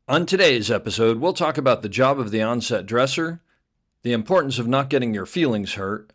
On today's episode, we'll talk about the job of the on-set dresser, the importance of not getting your feelings hurt,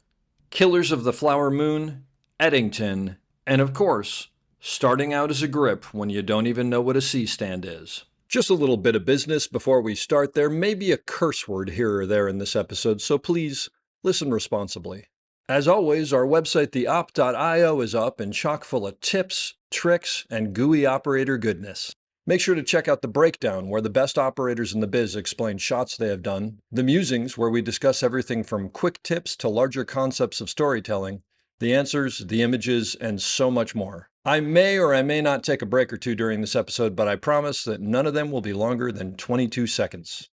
Killers of the Flower Moon, Eddington, and of course, starting out as a grip when you don't even know what a C-stand is. Just a little bit of business before we start. There may be a curse word here or there in this episode, so please listen responsibly. As always, our website, theop.io, is up and chock full of tips, tricks, and gooey operator goodness. Make sure to check out The Breakdown, where the best operators in the biz explain shots they have done, The Musings, where we discuss everything from quick tips to larger concepts of storytelling, the answers, the images, and so much more. I may or I may not take a break or two during this episode, but I promise that none of them will be longer than 22 seconds.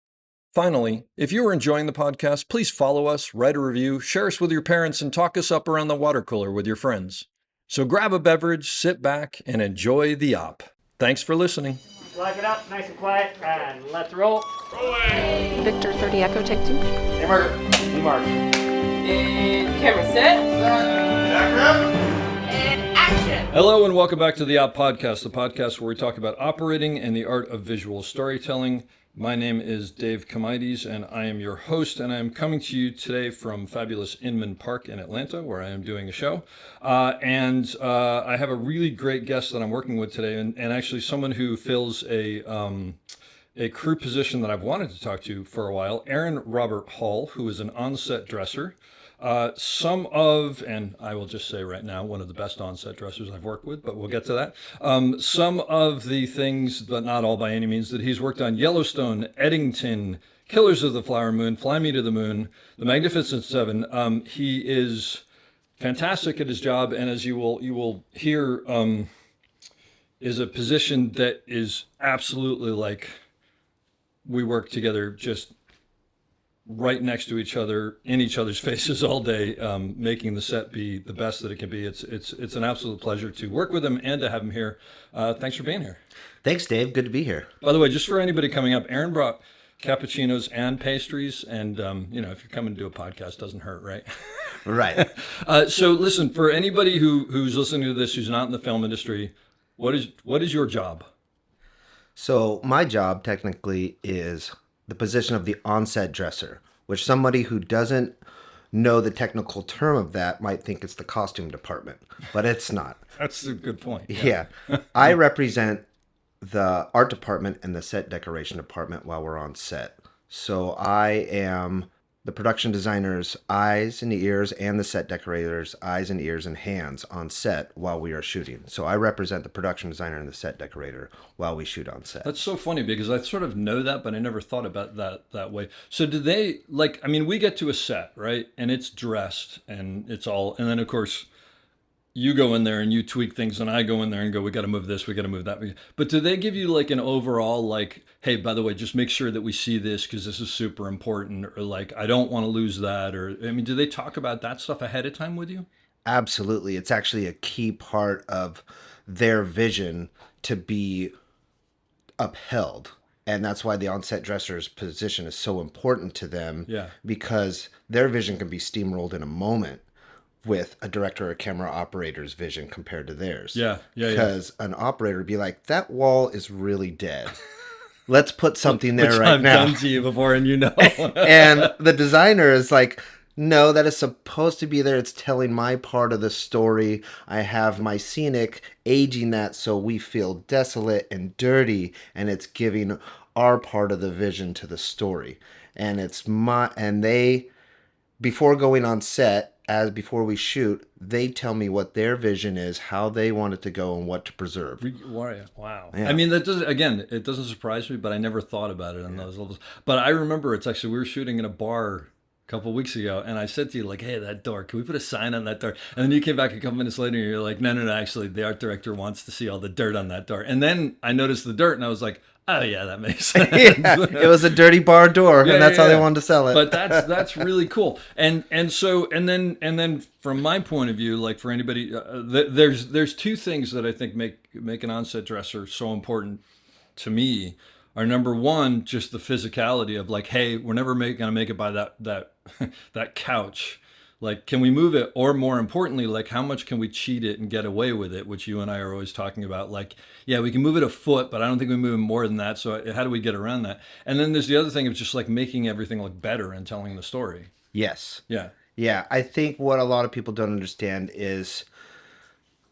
Finally, if you are enjoying the podcast, please follow us, write a review, share us with your parents, and talk us up around the water cooler with your friends. So grab a beverage, sit back, and enjoy the op. Thanks for listening. Lock it up, nice and quiet, and let's roll. Rolling! Victor 30 Echo, take 2. Hey, Mark. Hey, Mark. And camera set. And action. Hello and welcome back to the Op Podcast, the podcast where we talk about operating and the art of visual storytelling. My name is Dave Comides, and I am your host, and I am coming to you today from fabulous Inman Park in Atlanta, where I am doing a show. And I have a really great guest that I'm working with today, and actually someone who fills a crew position that I've wanted to talk to for a while, Aaron Robert Hall, who is an on-set dresser. And I will just say right now, one of the best on-set dressers I've worked with, but we'll get to that. Some of the things, but not all by any means, that he's worked on: Yellowstone, Eddington, Killers of the Flower Moon, Fly Me to the Moon, The Magnificent Seven. He is fantastic at his job, and as you will hear, is a position that is absolutely like we work together just right next to each other, in each other's faces all day, making the set be the best that it can be. It's an absolute pleasure to work with him and to have him here. Thanks for being here. Thanks, Dave. Good to be here. By the way, just for anybody coming up, Aaron brought cappuccinos and pastries, and if you're coming to do a podcast, doesn't hurt, right? Right. So listen, for anybody who's listening to this, who's not in the film industry, what is your job? So my job technically is the position of the on-set dresser, which somebody who doesn't know the technical term of that might think it's the costume department, but it's not. That's a good point. Yeah. I represent the art department and the set decoration department while we're on set. So I am the production designer's eyes and ears and the set decorator's eyes and ears and hands on set while we are shooting. So I represent the production designer and the set decorator while we shoot on set. That's so funny because I sort of know that, but I never thought about that way. So do they, we get to a set, right? And it's dressed and it's all, and then of course you go in there and you tweak things, and I go in there and go, we got to move this, we got to move that. But do they give you like an overall, like, hey, by the way, just make sure that we see this because this is super important, or like, I don't want to lose that, or, do they talk about that stuff ahead of time with you? Absolutely. It's actually a key part of their vision to be upheld. And that's why the on-set dresser's position is so important to them. Yeah. Because their vision can be steamrolled in a moment with a director or camera operator's vision compared to theirs. Yeah. Because an operator would be like, that wall is really dead. Let's put something there Which right I've now. done to you before, and And the designer is like, no, that is supposed to be there. It's telling my part of the story. I have my scenic aging that so we feel desolate and dirty, and it's giving our part of the vision to the story. And they, before going on set, before we shoot, they tell me what their vision is, how they want it to go, and what to preserve. Wow. Yeah. It doesn't surprise me, but I never thought about it on those levels. But I remember we were shooting in a bar a couple of weeks ago, and I said to you, like, hey, that door, can we put a sign on that door? And then you came back a couple minutes later, and you're like, no, actually, the art director wants to see all the dirt on that door. And then I noticed the dirt, and I was like, oh yeah, that makes sense. Yeah, it was a dirty bar door, and that's how they wanted to sell it. But that's really cool. And then from my point of view, like for anybody, there's two things that I think make an on-set dresser so important to me. Are number one, just the physicality of like, hey, we're never gonna make it by that couch Like, can we move it? Or more importantly, like, how much can we cheat it and get away with it? Which you and I are always talking about. Like, yeah, we can move it a foot, but I don't think we move it more than that. So how do we get around that? And then there's the other thing of just like making everything look better and telling the story. Yes. Yeah. Yeah. I think what a lot of people don't understand is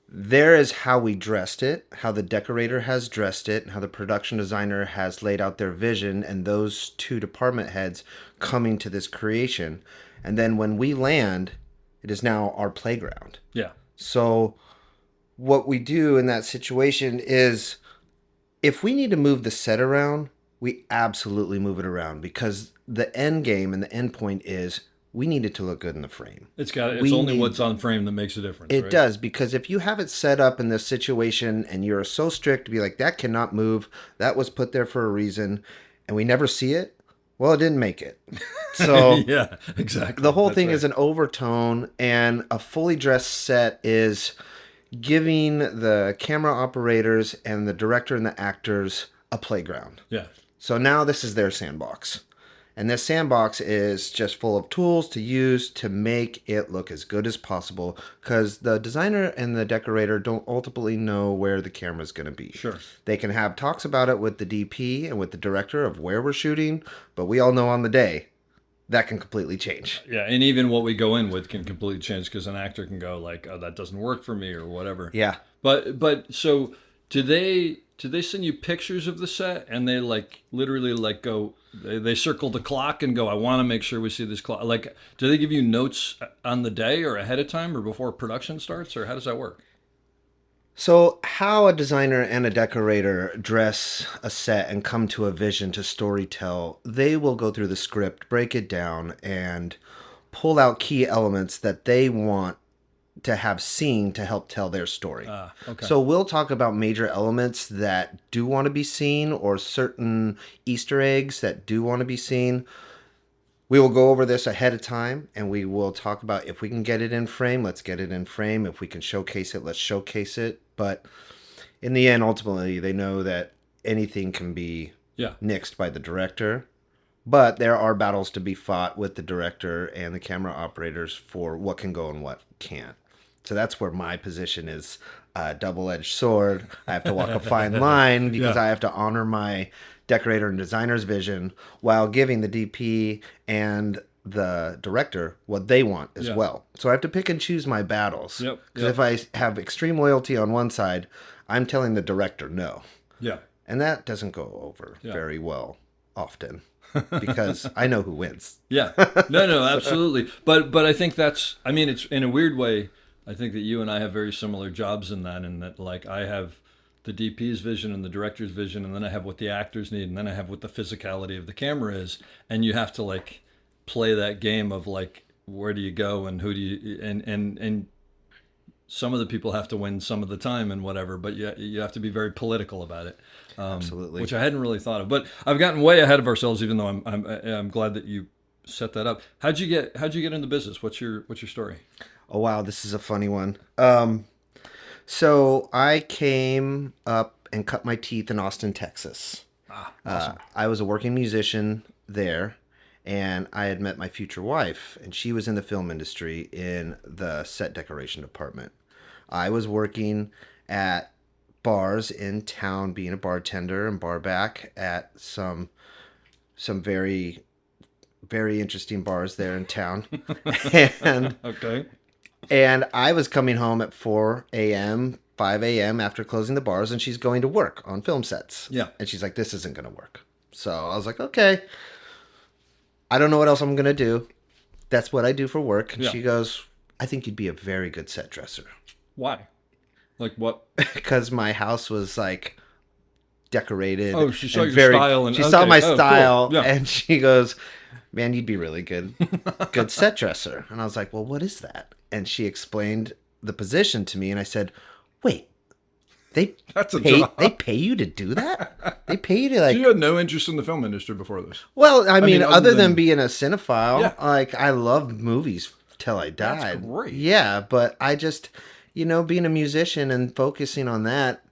there is how we dressed it, how the decorator has dressed it, how the production designer has laid out their vision, and those two department heads coming to this creation. And then when we land, it is now our playground. Yeah. So what we do in that situation is if we need to move the set around, we absolutely move it around because the end game and the end point is we need it to look good in the frame. It's We only need- what's on frame that makes a difference. It right? does, because if you have it set up in this situation and you're so strict to be like, that cannot move, that was put there for a reason, and we never see it, well, it didn't make it. So yeah, exactly. the whole That's thing right. is an overtone, and a fully dressed set is giving the camera operators and the director and the actors a playground. Yeah. So now this is their sandbox. And this sandbox is just full of tools to use to make it look as good as possible because the designer and the decorator don't ultimately know where the camera's going to be. Sure. They can have talks about it with the DP and with the director of where we're shooting, but we all know on the day that can completely change. Yeah, and even what we go in with can completely change because an actor can go like, "Oh, that doesn't work for me" or whatever. Yeah. But so do they send you pictures of the set and they like literally like go they circle the clock and go, I want to make sure we see this clock. Like, do they give you notes on the day or ahead of time or before production starts, or how does that work? So, how a designer and a decorator dress a set and come to a vision to storytell, they will go through the script, break it down, and pull out key elements that they want to have seen to help tell their story. Okay. So, we'll talk about major elements that do want to be seen or certain Easter eggs that do want to be seen. We will go over this ahead of time and we will talk about if we can get it in frame, let's get it in frame. If we can showcase it, let's showcase it. But in the end, ultimately, they know that anything can be Yeah. nixed by the director. But there are battles to be fought with the director and the camera operators for what can go and what can't. So that's where my position is a double-edged sword. I have to walk a fine line because Yeah. I have to honor my decorator and designer's vision while giving the DP and the director what they want as Yeah. well. So I have to pick and choose my battles. Yep, Because yep. if I have extreme loyalty on one side, I'm telling the director no. Yeah. And that doesn't go over Yeah. very well often because I know who wins. Yeah. No, absolutely. But I think that's, I mean, it's in a weird way, I think that you and I have very similar jobs in that like I have the DP's vision and the director's vision, and then I have what the actors need, and then I have what the physicality of the camera is, and you have to like play that game of like, where do you go and who do you, and some of the people have to win some of the time and whatever, but you have to be very political about it. Absolutely. Which I hadn't really thought of, but I've gotten way ahead of ourselves. Even though I'm glad that you set that up. How'd you get into business? What's your story? Oh, wow. This is a funny one. So I came up and cut my teeth in Austin, Texas. Awesome. I was a working musician there, and I had met my future wife, and she was in the film industry in the set decoration department. I was working at bars in town, being a bartender and bar back at some very, very interesting bars there in town. and Okay. and I was coming home at 4 a.m., 5 a.m. after closing the bars, and she's going to work on film sets. Yeah. And she's like, this isn't going to work. So I was like, okay. I don't know what else I'm going to do. That's what I do for work. And Yeah. she goes, I think you'd be a very good set dresser. Why? Like what? Because my house was like decorated. Oh, she saw and your style and- she saw okay. my Oh, cool. style, Yeah. and she goes, man, you'd be really good set dresser. And I was like, well, what is that? And she explained the position to me, and I said, wait, That's a job. they pay you to do that? They pay you to like, You had no interest in the film industry before this. well, I mean, mean, other other than than- being a cinephile, Yeah. like I loved movies till I died. That's great. Yeah, but I just, being a musician and focusing on that,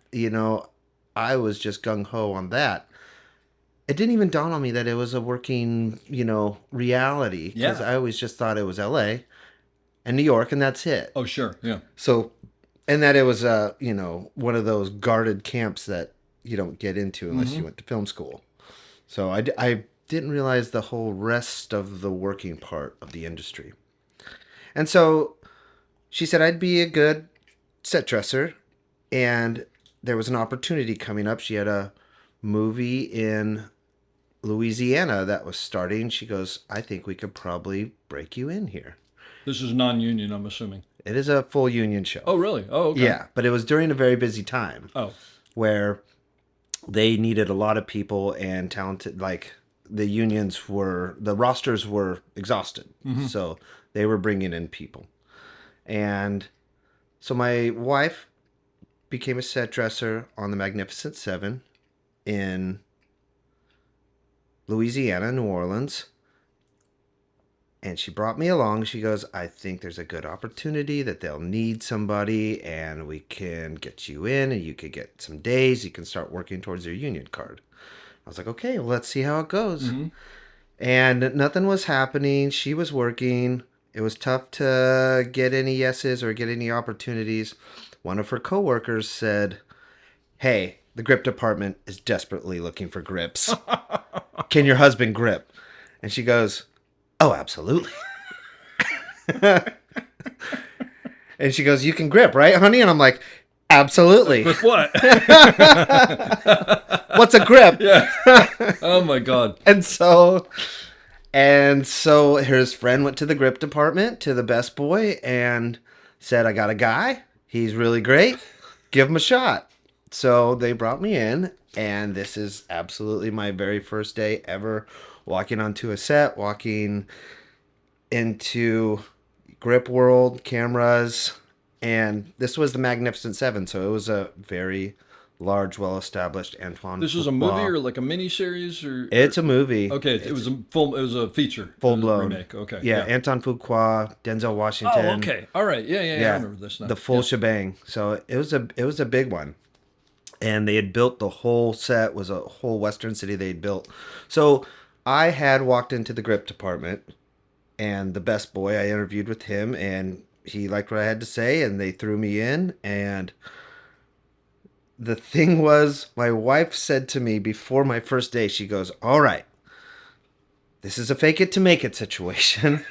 I was just gung ho on that. It didn't even dawn on me that it was a working, reality because Yeah. I always just thought it was LA. and New York, and that's it. Oh, sure. Yeah. So, and that it was one of those guarded camps that you don't get into unless you went to film school. So I didn't realize the whole rest of the working part of the industry. And so she said I'd be a good set dresser, and there was an opportunity coming up. She had a movie in Louisiana that was starting. She goes, I think we could probably break you in here. This is non-union, I'm assuming. It is a full union show. Oh, really? Oh, okay. Yeah, but it was during a very busy time. Oh. Where they needed a lot of people and talented, like the rosters were exhausted. So they were bringing in people. And so my wife became a set dresser on the Magnificent Seven in Louisiana, New Orleans. And she brought me along. She goes, I think there's a good opportunity that they'll need somebody, and we can get you in, and you could get some days. You can start working towards your union card. I was like, okay, well, let's see how it goes. And nothing was happening. She was working. It was tough to get any yeses or get any opportunities. One of her coworkers said, hey, the grip department is desperately looking for grips. Can your husband grip? And she goes, oh, absolutely. And she goes, you can grip, right, honey? And I'm like, absolutely. With what? What's a grip? Yeah. Oh, my God. And so his friend went to the grip department, to the best boy, and said, I got a guy. He's really great. Give him a shot. So they brought me in, and this is absolutely my very first day ever walking onto a set, walking into grip world, cameras, and this was the Magnificent Seven, so it was a very large, well-established Antoine. This was a movie or like a mini-series? It's a movie. Okay, it was a feature. Full-blown. Remake, okay. Yeah, Anton Fuqua, Denzel Washington. Oh, okay. All right. Yeah, I remember this now. The full shebang. So it was a big one. And they had built the whole set, was a whole Western city they had built. So I had walked into the grip department, and the best boy, I interviewed with him, and he liked what I had to say, and they threw me in. And the thing was, my wife said to me before my first day, she goes, all right, this is a fake it to make it situation.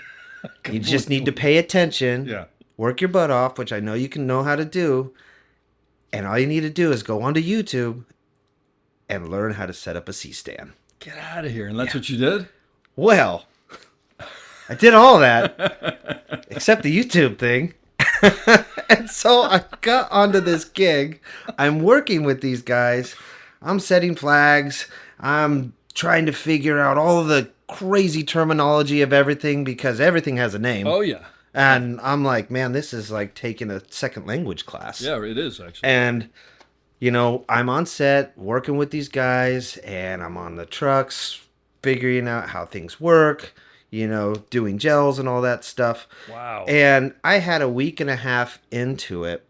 You just need to pay attention, work your butt off, which I know you can know how to do. And all you need to do is go onto YouTube and learn how to set up a C-stand. Get out of here. And that's what you did? Well, I did all that except the YouTube thing. And so I got onto this gig. I'm working with these guys. I'm setting flags. I'm trying to figure out all of the crazy terminology of everything because everything has a name. Oh, yeah. And I'm like, man, this is like taking a second language class. Yeah, it is, actually. And, I'm on set working with these guys, and I'm on the trucks figuring out how things work, doing gels and all that stuff. Wow. And I had a week and a half into it,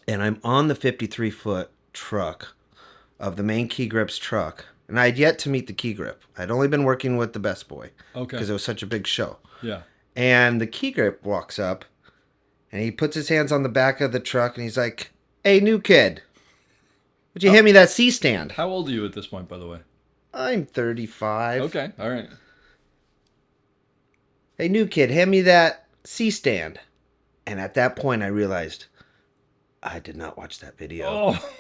and I'm on the 53-foot truck of the main Key Grips truck. And I had yet to meet the Key Grip. I'd only been working with the best boy. Okay. Because it was such a big show. Yeah. And the Key Grip walks up, and he puts his hands on the back of the truck, and he's like, hey, new kid, would you hand me that C-stand? How old are you at this point, by the way? I'm 35. Okay, all right. Hey, new kid, hand me that C-stand. And at that point, I realized I did not watch that video. Oh,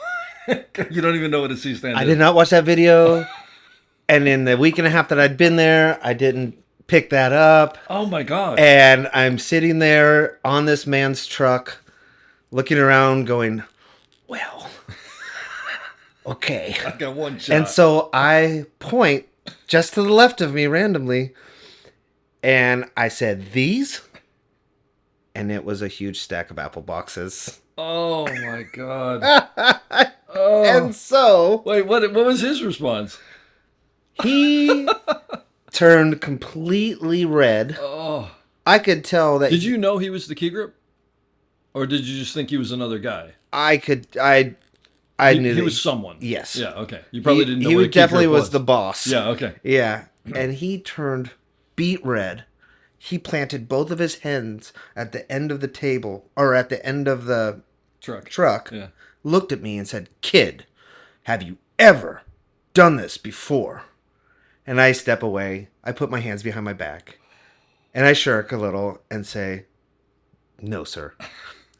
you don't even know what a C-stand is. I did not watch that video. And in the week and a half that I'd been there, I didn't pick that up. Oh my God. And I'm sitting there on this man's truck looking around going, well, okay. I got one shot. And so I point just to the left of me randomly, and I said, these? And it was a huge stack of apple boxes. Oh my God. Oh. And so... Wait, what was his response? He turned completely red. Oh. I could tell that... Did you know he was the Key Grip? Or did you just think he was another guy? I knew he was someone. Yes. Yeah, okay. You probably didn't know he what a Key definitely Grip was the boss. Yeah, okay. Yeah. And he turned beet red. he planted both of his hands at the end of the table, or at the end of the truck, Yeah. looked at me and said, "Kid, have you ever done this before?" And I step away. I put my hands behind my back. And I shirk a little and say, "No, sir.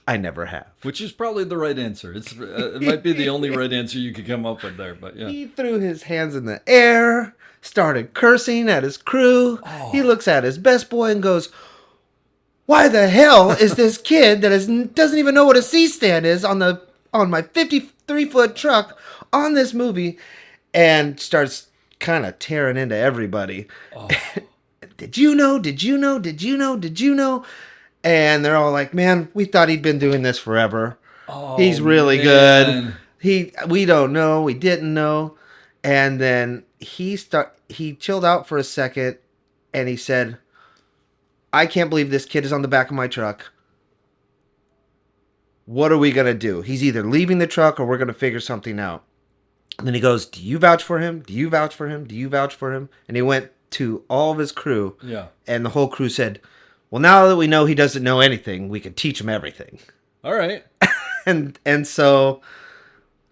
I never have." Which is probably the right answer. It might be the only right answer you could come up with there, but yeah. He threw his hands in the air, started cursing at his crew. Oh. He looks at his best boy and goes, "Why the hell is this kid that doesn't even know what a C-stand is on my 53-foot truck on this movie?" And starts kind of tearing into everybody. Oh. Did you know? Did you know? Did you know? Did you know? And they're all like, "Man, we thought he'd been doing this forever. Oh, He's really man. good. We don't know. We didn't know." And then he chilled out for a second, and he said, "I can't believe this kid is on the back of my truck. What are we gonna do? He's either leaving the truck or we're gonna figure something out." And then he goes, "Do you vouch for him? Do you vouch for him? Do you vouch for him?" And he went to all of his crew. Yeah. And the whole crew said, "Well, now that we know he doesn't know anything, we can teach him everything." All right. And so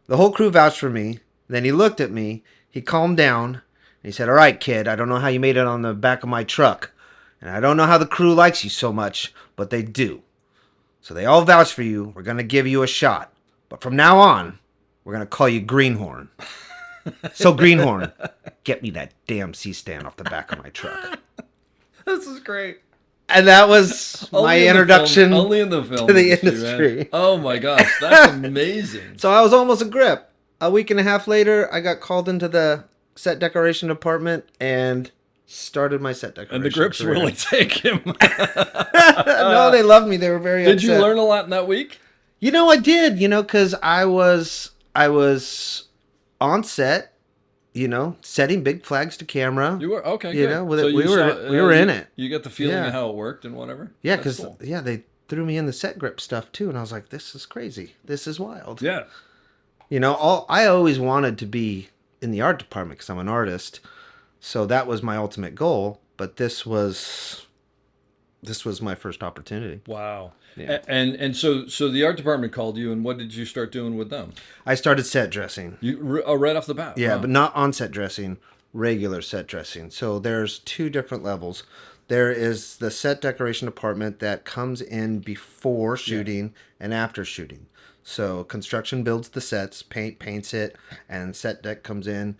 the whole crew vouched for me. Then he looked at me. He calmed down. And he said, "All right, kid, I don't know how you made it on the back of my truck. And I don't know how the crew likes you so much, but they do. So they all vouch for you. We're going to give you a shot. But from now on, we're going to call you Greenhorn. So Greenhorn, get me that damn C-stand off the back of my truck." This is great. And that was my introduction only in the film to the industry. industry. Oh my gosh, that's amazing. So I was almost a grip. A week and a half later, I got called into the set decoration department and started my set decoration. And the grips career. really take him. No, they loved me. They were very Did upset. you learn a lot in that week? You know, I did. Because I was on set. Setting big flags to camera. You were okay. You good. know, So we were in it. You got the feeling Yeah. of how it worked and whatever. Yeah, That's because cool. they threw me in the set grip stuff too, and I was like, "This is crazy. This is wild." Yeah. I always wanted to be in the art department because I'm an artist, so that was my ultimate goal. But this was my first opportunity. Wow. Yeah. And so the art department called you, and what did you start doing with them? I started set dressing. Right off the bat. Yeah, Wow. but not on set dressing, regular set dressing. So there's two different levels. There is the set decoration department that comes in before shooting and after shooting. So construction builds the sets, paints it, and set deck comes in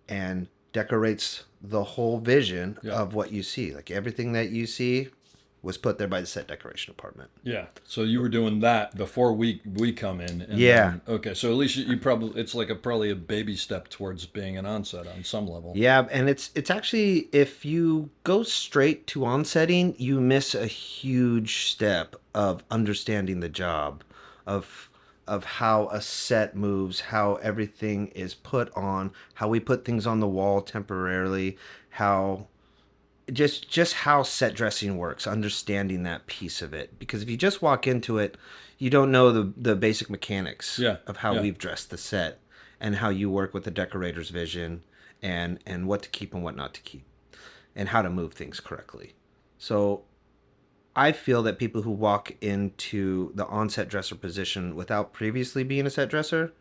and decorates the whole vision of what you see. Like everything that you see was put there by the set decoration department. Yeah. So you were doing that before we come in. And Yeah. then- okay. So at least you probably it's like probably a baby step towards being an onset on some level. Yeah, and it's actually, if you go straight to onsetting, you miss a huge step of understanding the job, of how a set moves, how everything is put on, how we put things on the wall temporarily, how just how set dressing works, understanding that piece of it. Because if you just walk into it, you don't know the basic mechanics of how we've dressed the set and how you work with the decorator's vision and what to keep and what not to keep and how to move things correctly. So I feel that people who walk into the on-set dresser position without previously being a set dresser,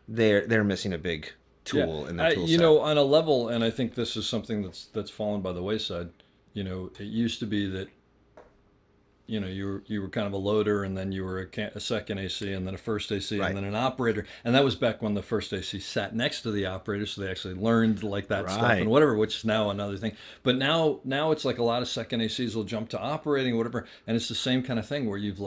they're missing a big tool in their tool set. On a level, and I think this is something that's fallen by the wayside. It used to be that you were kind of a loader, and then you were a second AC, and then a first AC, Right. and then an operator, and that was back when the first AC sat next to the operator, so they actually learned like that stuff Right. and whatever, which is now another thing. But now it's like a lot of second ACs will jump to operating or whatever, and it's the same kind of thing where you've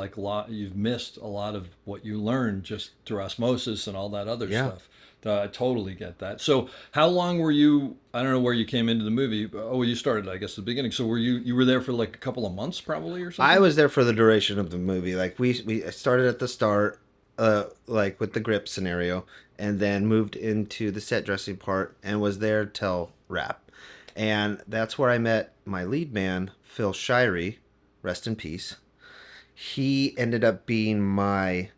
missed a lot of what you learned just through osmosis and all that other stuff. I totally get that. So how long were you, I don't know where you came into the movie. Oh, you started, I guess, at the beginning. So you were there for like a couple of months probably or something? I was there for the duration of the movie. Like we started at the start, like with the grip scenario, and then moved into the set dressing part and was there till wrap. And that's where I met my lead man, Phil Shirey, rest in peace. He ended up being my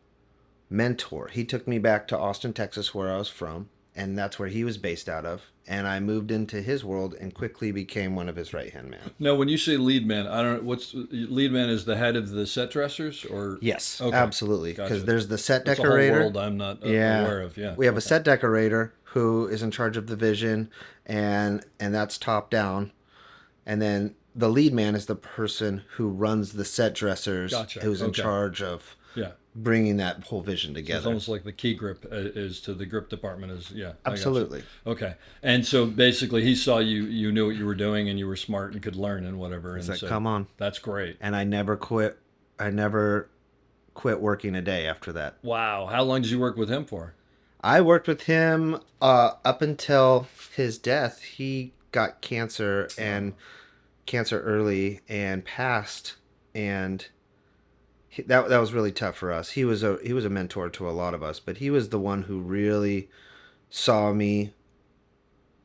mentor. He took me back to Austin, Texas, where I was from, and that's where he was based out of. And I moved into his world and quickly became one of his right-hand man. Now, when you say lead man, I don't know what's lead man is the head of the set dressers, or Yes, Okay. absolutely. Gotcha. Because there's the set That's a decorator. whole world I'm not aware of. Yeah, We have a set decorator who is in charge of the vision, and that's top down. And then the lead man is the person who runs the set dressers, Gotcha. who's in Okay. charge of Yeah. bringing that whole vision So it's together. almost like the key grip is to the grip department is, yeah. I gotcha. Absolutely. Okay. And so basically he saw you knew what you were doing and you were smart and could learn and whatever. He's And like, so come on. that's great. And I never quit. I never quit working a day after that. Wow. How long did you work with him for? I worked with him up until his death. He got cancer early and passed, and that was really tough for us. He was a mentor to a lot of us, but he was the one who really saw me,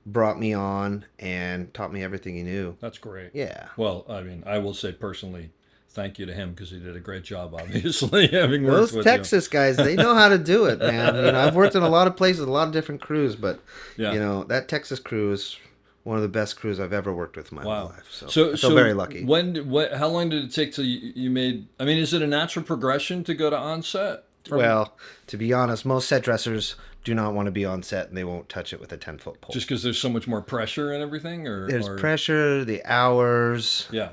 brought me on, and taught me everything he knew. That's great. Yeah. Well, I mean, I will say personally, thank you to him because he did a great job, obviously, having worked Those with Texas guys, they know how to do it, man. I've worked in a lot of places, a lot of different crews, but Yeah. that Texas crew is one of the best crews I've ever worked with in my you. whole Wow. life. So I feel very lucky. How long did it take till you made? I mean, is it a natural progression to go to onset? Well, to be honest, most set dressers do not want to be on set, and they won't touch it with a 10-foot pole. Just because there's so much more pressure and everything, There's pressure, the hours, Yeah.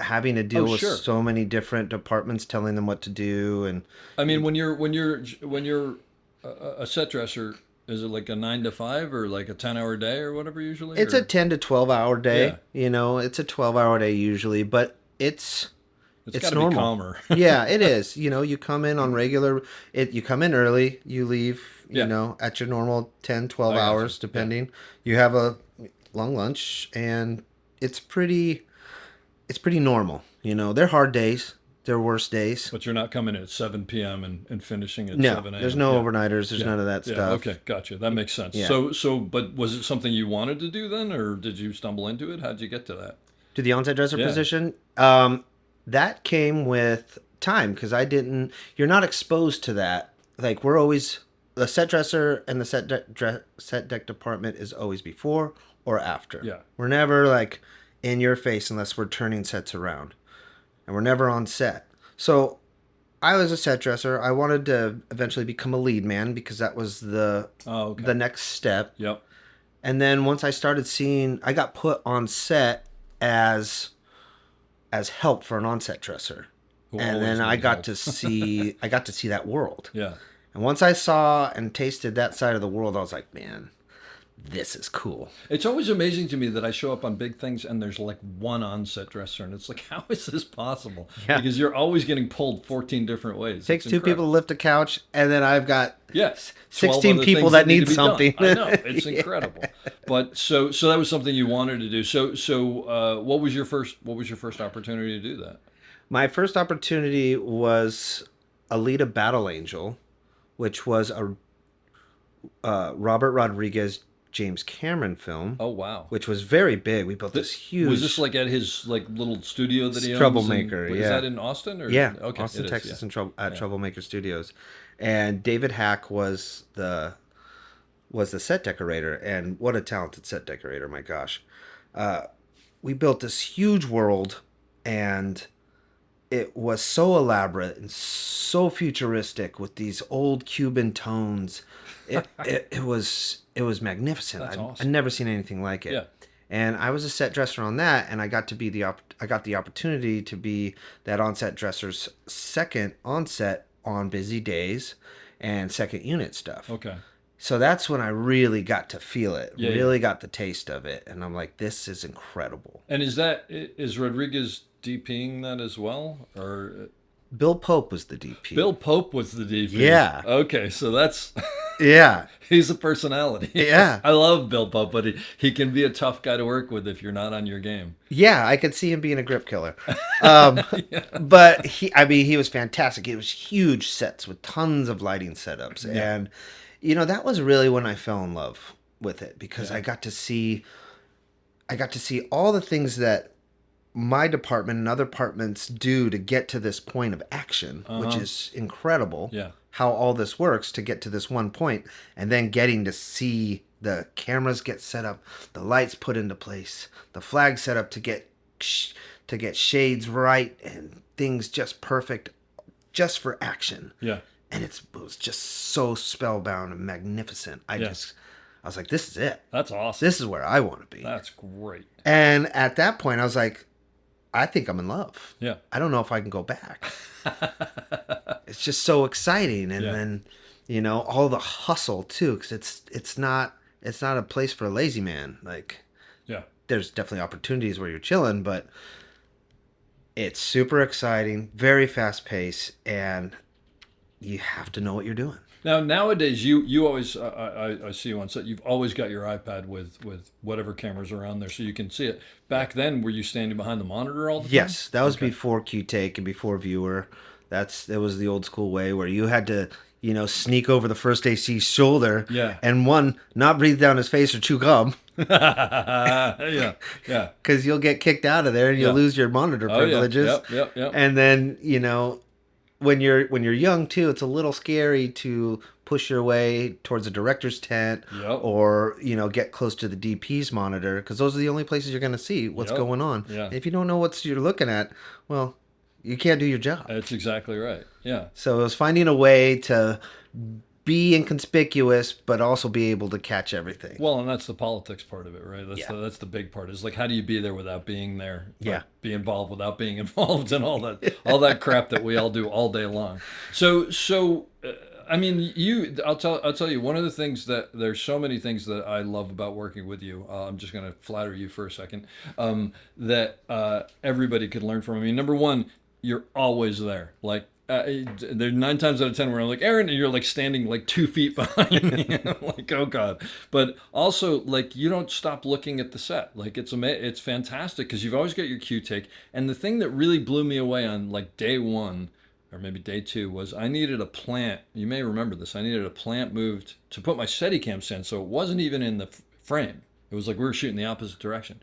having to deal with sure. so many different departments telling them what to do, and I mean, when you're a set dresser, is it like a 9 to 5 or like a 10-hour day or whatever usually? it's or? a 10 to 12 hour day. It's a 12-hour day usually, but it's It's got to be normal. calmer. Yeah, it is. You come in on regular. You come in early. You leave. Yeah. At your normal 10, 12 I gotcha. hours, depending. You have a long lunch, and it's pretty normal. They're hard days. They're worse days. But you're not coming in at 7 p.m. and finishing at No, 7 a.m. there's no Yeah. overnighters. There's none of that Yeah, stuff. okay, gotcha. That makes sense. Yeah. But was it something you wanted to do then, or did you stumble into it? How'd you get to that? To the onset dresser Yeah. position, that came with time because you're not exposed to that. Like we're always, the set dresser and the set deck department is always before or after. Yeah. We're never like in your face unless we're turning sets around, and we're never on set. So I was a set dresser. I wanted to eventually become a lead man because that was the next step. Yep. And then once I started seeing, I got put on set as help for an onset dresser. Who And always then I needs got help. to see that world. Yeah. And once I saw and tasted that side of the world, I was like, man, this is cool. It's always amazing to me that I show up on big things and there's like one on-set dresser, and it's like, how is this possible? Yeah. Because you're always getting pulled 14 different ways. It takes It's two people to lift a couch, and then I've got Yes. 16 people that need something. I know, it's incredible. But so that was something you wanted to do. So what was your first opportunity to do that? My first opportunity was Alita Battle Angel, which was a Robert Rodriguez, James Cameron film. Oh wow. Which was very big. We built this huge. Was this like at his like little studio that he owns? Troublemaker, Is yeah. that in Austin or? Yeah, Okay. Austin, it is, Texas, yeah. at Troublemaker Studios, and David Hack was the set decorator, and what a talented set decorator! My gosh, we built this huge world, and it was so elaborate and so futuristic with these old Cuban tones. It was magnificent. That's I'd awesome. never seen anything like it. Yeah. And I was a set dresser on that, and I got the opportunity to be that on-set dresser's second on-set on busy days and second unit stuff. Okay. So that's when I really got to feel it, Yeah, really got the taste of it, and I'm like, this is incredible. And is Rodriguez DPing that as well, or Bill Pope was the DP. Bill Pope was the DP? Yeah. Okay, so that's Yeah. he's a personality. Yeah. I love Bill Pope, but he can be a tough guy to work with if you're not on your game. Yeah, I could see him being a grip killer. But he was fantastic. It was huge sets with tons of lighting setups. Yeah. And, that was really when I fell in love with it because I got to see all the things that my department and other departments do to get to this point of action, which is incredible. Yeah. How all this works to get to this one point, and then getting to see the cameras get set up, the lights put into place, the flag set up to get shades right and things just perfect, just for action. Yeah. And it was just so spellbound and magnificent. I was like, this is it. That's awesome. This is where I want to be. That's great. And at that point, I was like, I think I'm in love. Yeah. I don't know if I can go back. It's just so exciting. And then, you know, all the hustle too, because it's not a place for a lazy man. Like, yeah, there's definitely opportunities where you're chilling, but it's super exciting, very fast paced, and you have to know what you're doing. Now, nowadays, you always, I see you on set, you've always got your iPad with whatever cameras are on there so you can see it. Back then, were you standing behind the monitor all the time? Yes, that was before Q-Take and before Viewer. That was the old school way where you had to, you know, sneak over the first AC's shoulder and not breathe down his face or chew gum. Yeah. Because you'll get kicked out of there and you'll lose your monitor privileges. Yep. And then, you know, when you're young too, it's a little scary to push your way towards a director's tent or, you know, get close to the DP's monitor, because those are the only places you're going to see what's going on. Yeah. If you don't know what you're looking at, well, you can't do your job. That's exactly right. Yeah. So it was finding a way to be inconspicuous, but also be able to catch everything. Well, and that's the politics part of it, right? That's the big part. Is like, how do you be there without being there? Yeah. Be involved without being involved, and all that crap that we all do all day long. So I mean, I'll tell you, one of the things there's so many things that I love about working with you. I'm just going to flatter you for a second. That everybody could learn from. I mean, number one, you're always there. Like, there's 9 times out of 10 where I'm like, Aaron, and you're like standing like 2 feet behind me. I'm like, oh God. But also, like, you don't stop looking at the set. Like, it's fantastic because you've always got your Q-Take. And the thing that really blew me away on like day 1 or maybe day 2 was I needed a plant. You may remember this. I needed a plant moved to put my Steadicam stand, so it wasn't even in the frame. It was like we were shooting the opposite direction.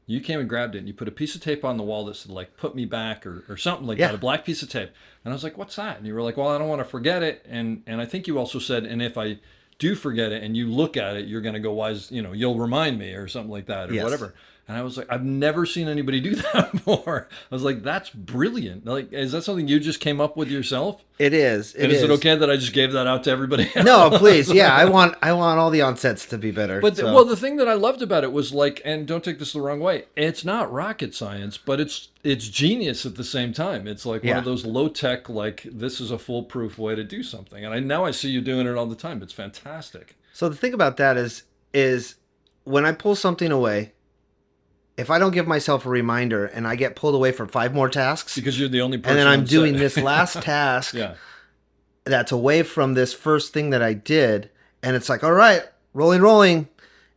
You came and grabbed it, and you put a piece of tape on the wall that said, like, put me back or something like that, a black piece of tape. And I was like, what's that? And you were like, well, I don't want to forget it. And I think you also said, and if I do forget it and you look at it, you're going to go, you'll remind me or something like that or whatever. And I was like, I've never seen anybody do that before. I was like, that's brilliant. Like, is that something you just came up with yourself? It is. Is it okay that I just gave that out to everybody else? No, please. Yeah, I want all the onsets to be better. But the thing that I loved about it was like, and don't take this the wrong way, it's not rocket science, but it's genius at the same time. It's like one of those low tech, like, this is a foolproof way to do something. And now I see you doing it all the time. It's fantastic. So the thing about that is when I pull something away, if I don't give myself a reminder and I get pulled away for 5 more tasks, because you're the only person, and then I'm doing this last task that's away from this first thing that I did, and it's like, all right, rolling,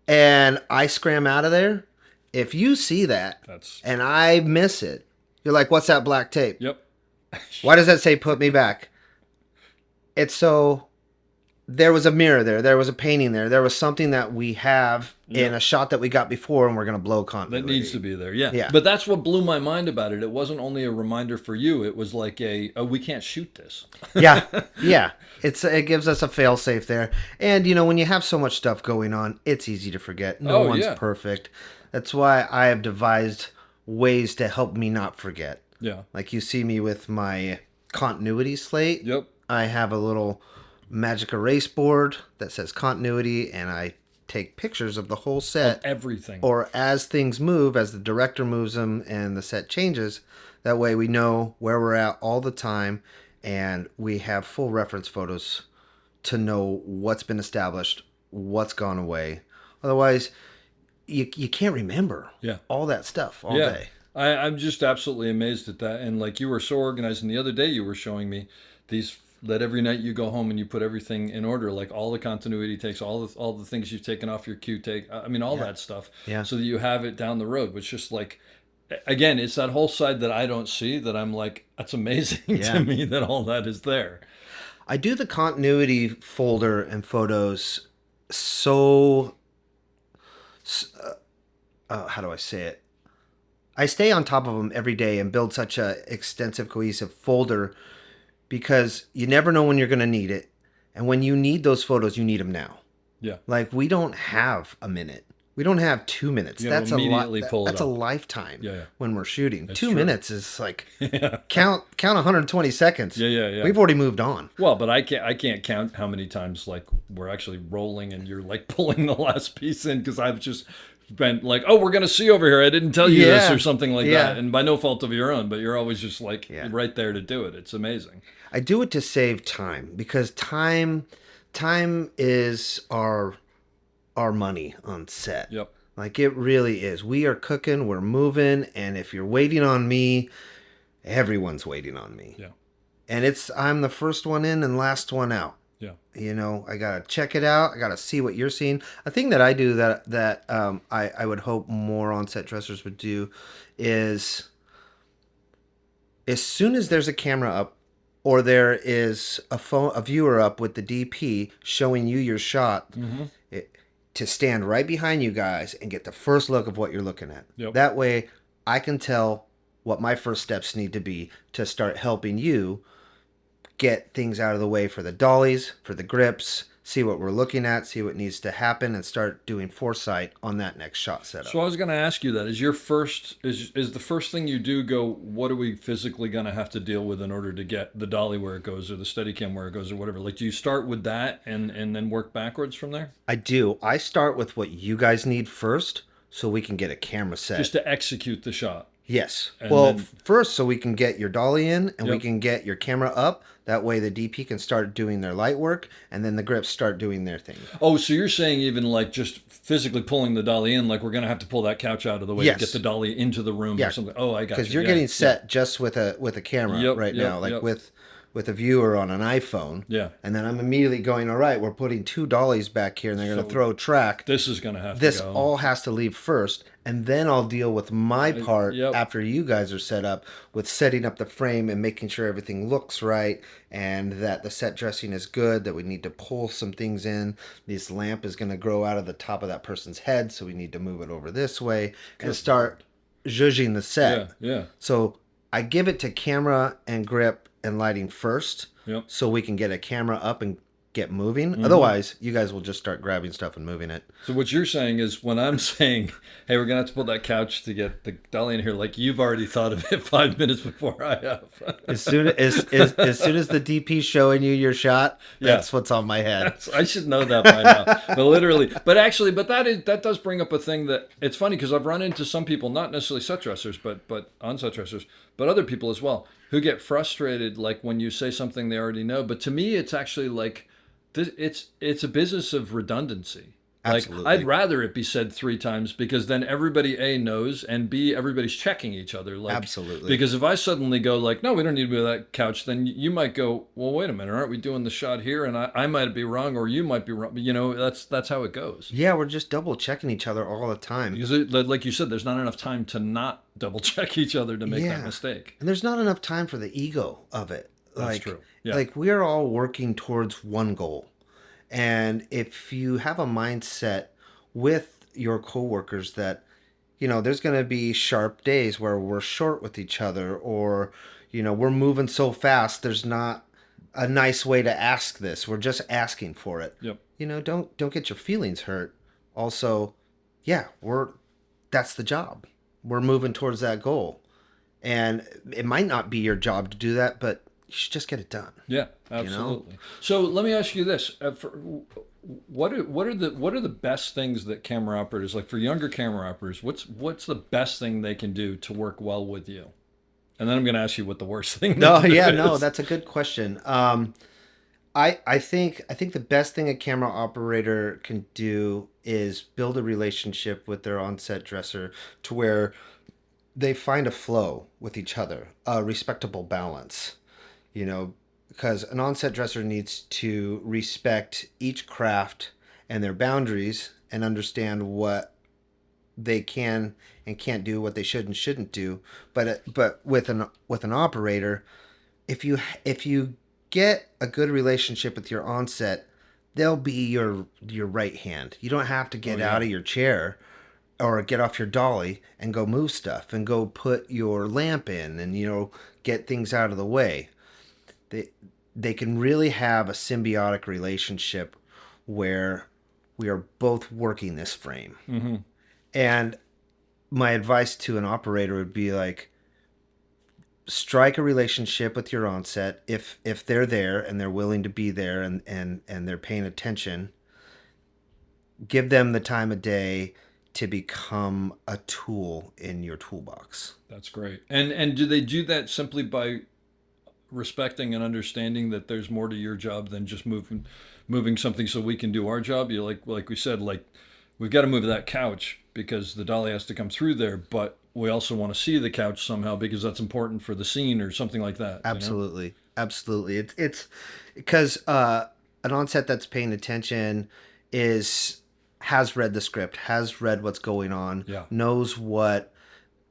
and I scram out of there. If you see that and I miss it, you're like, what's that black tape? Yep. Why does that say put me back? It's so... There was a mirror there. There was a painting there. There was something that we have in a shot that we got before, and we're going to blow continuity. That needs to be there, yeah. But that's what blew my mind about it. It wasn't only a reminder for you. It was like we can't shoot this. Yeah. It gives us a fail-safe there. And, you know, when you have so much stuff going on, it's easy to forget. No one's perfect. That's why I have devised ways to help me not forget. Yeah. Like you see me with my continuity slate. Yep. I have a little magic erase board that says continuity, and I take pictures of the whole set, of everything, or as things move, as the director moves them and the set changes. That way we know where we're at all the time, and we have full reference photos to know what's been established, what's gone away. Otherwise you can't remember all that stuff all day. I'm just absolutely amazed at that. And like, you were so organized, and the other day you were showing me that every night you go home and you put everything in order, like all the continuity takes, all the things you've taken off your Q-Take, I mean, all that stuff, so that you have it down the road. Which just like, again, it's that whole side that I don't see, that I'm like, that's amazing to me that all that is there. I do the continuity folder and photos so how do I say it? I stay on top of them every day and build such a extensive, cohesive folder because you never know when you're going to need it. And when you need those photos, you need them now. Yeah. Like we don't have a minute. We don't have 2 minutes. You That's immediately pull it That's a up. lifetime. Yeah. When we're shooting, That's 2 true. minutes is like Yeah. count 120 seconds. Yeah. We've already moved on. Well, but I can't count how many times like we're actually rolling and you're like pulling the last piece in because I've just been like, oh, we're gonna see over here. I didn't tell you this Yeah. or something like Yeah. that, and by no fault of your own, but you're always just like Yeah. right there to do it. It's amazing. I do it to save time because time is our money on set. Yep. Like it really is. We are cooking, we're moving, and if you're waiting on me, everyone's waiting on me. Yeah. And I'm the first one in and last one out. Yeah. You know, I gotta check it out. I gotta see what you're seeing. A thing that I do that I would hope more on-set dressers would do is as soon as there's a camera up or there is a viewer up with the DP showing you your shot, to stand right behind you guys and get the first look of what you're looking at. Yep. That way I can tell what my first steps need to be to start helping you get things out of the way for the dollies, for the grips, see what we're looking at, see what needs to happen, and start doing foresight on that next shot setup. So I was going to ask you that. Is the first thing you do go, what are we physically going to have to deal with in order to get the dolly where it goes or the Steadicam where it goes or whatever? Like, do you start with that and then work backwards from there? I do. I start with what you guys need first so we can get a camera set. Just to execute the shot. Yes. And Well, then- first, so we can get your dolly in and we Yep. can get your camera up. That way the DP can start doing their light work and then the grips start doing their thing. Oh, so you're saying even like just physically pulling the dolly in, like we're going to have to pull that couch out of the way Yes. to get the dolly into the room Yeah. or something. Oh, I got you. Because you're Yeah, getting yeah. set just with a camera Yep, right yep, now, like yep. with a viewer on an iPhone. Yeah. And then I'm immediately going, all right, we're putting 2 dollies back here and they're going to throw track. This is going to have This to go. all has to leave first, and then I'll deal with my part yep. after you guys are set up with setting up the frame and making sure everything looks right and that the set dressing is good, that we need to pull some things in. This lamp is going to grow out of the top of that person's head, so we need to move it over this way and start zhuzhing the set. Yeah. So I give it to camera and grip and lighting first Yep. so we can get a camera up and get moving. Mm-hmm. Otherwise, you guys will just start grabbing stuff and moving it. So what you're saying is when I'm saying, hey, we're going to have to pull that couch to get the dolly in here, like you've already thought of it 5 minutes before I have. As soon as the DP's showing you your shot, Yeah. that's what's on my head. I should know that by now. But literally, that does bring up a thing that it's funny because I've run into some people, not necessarily set dressers, but on-set dressers, but other people as well, who get frustrated like when you say something they already know. But to me, it's actually like it's a business of redundancy. Like Absolutely. I'd rather it be said 3 times because then everybody A knows and B everybody's checking each other. Like, Absolutely. Because if I suddenly go like, no, we don't need to be that couch, then you might go, well, wait a minute, aren't we doing the shot here? And I might be wrong or you might be wrong. You know, that's how it goes. Yeah, we're just double checking each other all the time. Because like you said, there's not enough time to not double check each other to make that mistake. And there's not enough time for the ego of it. That's true. Yeah. Like we're all working towards one goal. And if you have a mindset with your coworkers that, you know, there's going to be sharp days where we're short with each other or, you know, we're moving so fast, there's not a nice way to ask this. We're just asking for it. Yep. You know, don't get your feelings hurt. Also, yeah, that's the job. We're moving towards that goal. And it might not be your job to do that, but you should just get it done. Yeah, absolutely. So let me ask you this: what are the best things that camera operators, like for younger camera operators, what's the best thing they can do to work well with you? And then I'm going to ask you what the worst thing. That's a good question. I think the best thing a camera operator can do is build a relationship with their on-set dresser to where they find a flow with each other, a respectable balance. You know, because an on-set dresser needs to respect each craft and their boundaries and understand what they can and can't do, what they should and shouldn't do. But with an operator, if you get a good relationship with your on-set, they'll be your right hand. You don't have to get out of your chair or get off your dolly and go move stuff and go put your lamp in and, get things out of the way. They can really have a symbiotic relationship where we are both working this frame. Mm-hmm. And my advice to an operator would be like, strike a relationship with your onset if they're there and they're willing to be there and they're paying attention. Give them the time of day to become a tool in your toolbox. That's great. And do they do that simply by respecting and understanding that there's more to your job than just moving something so we can do our job? You like we said, like, we've got to move that couch because the dolly has to come through there, but we also want to see the couch somehow because that's important for the scene or something like that. Absolutely. Absolutely. It's because an onset that's paying attention has read the script, has read what's going on, knows what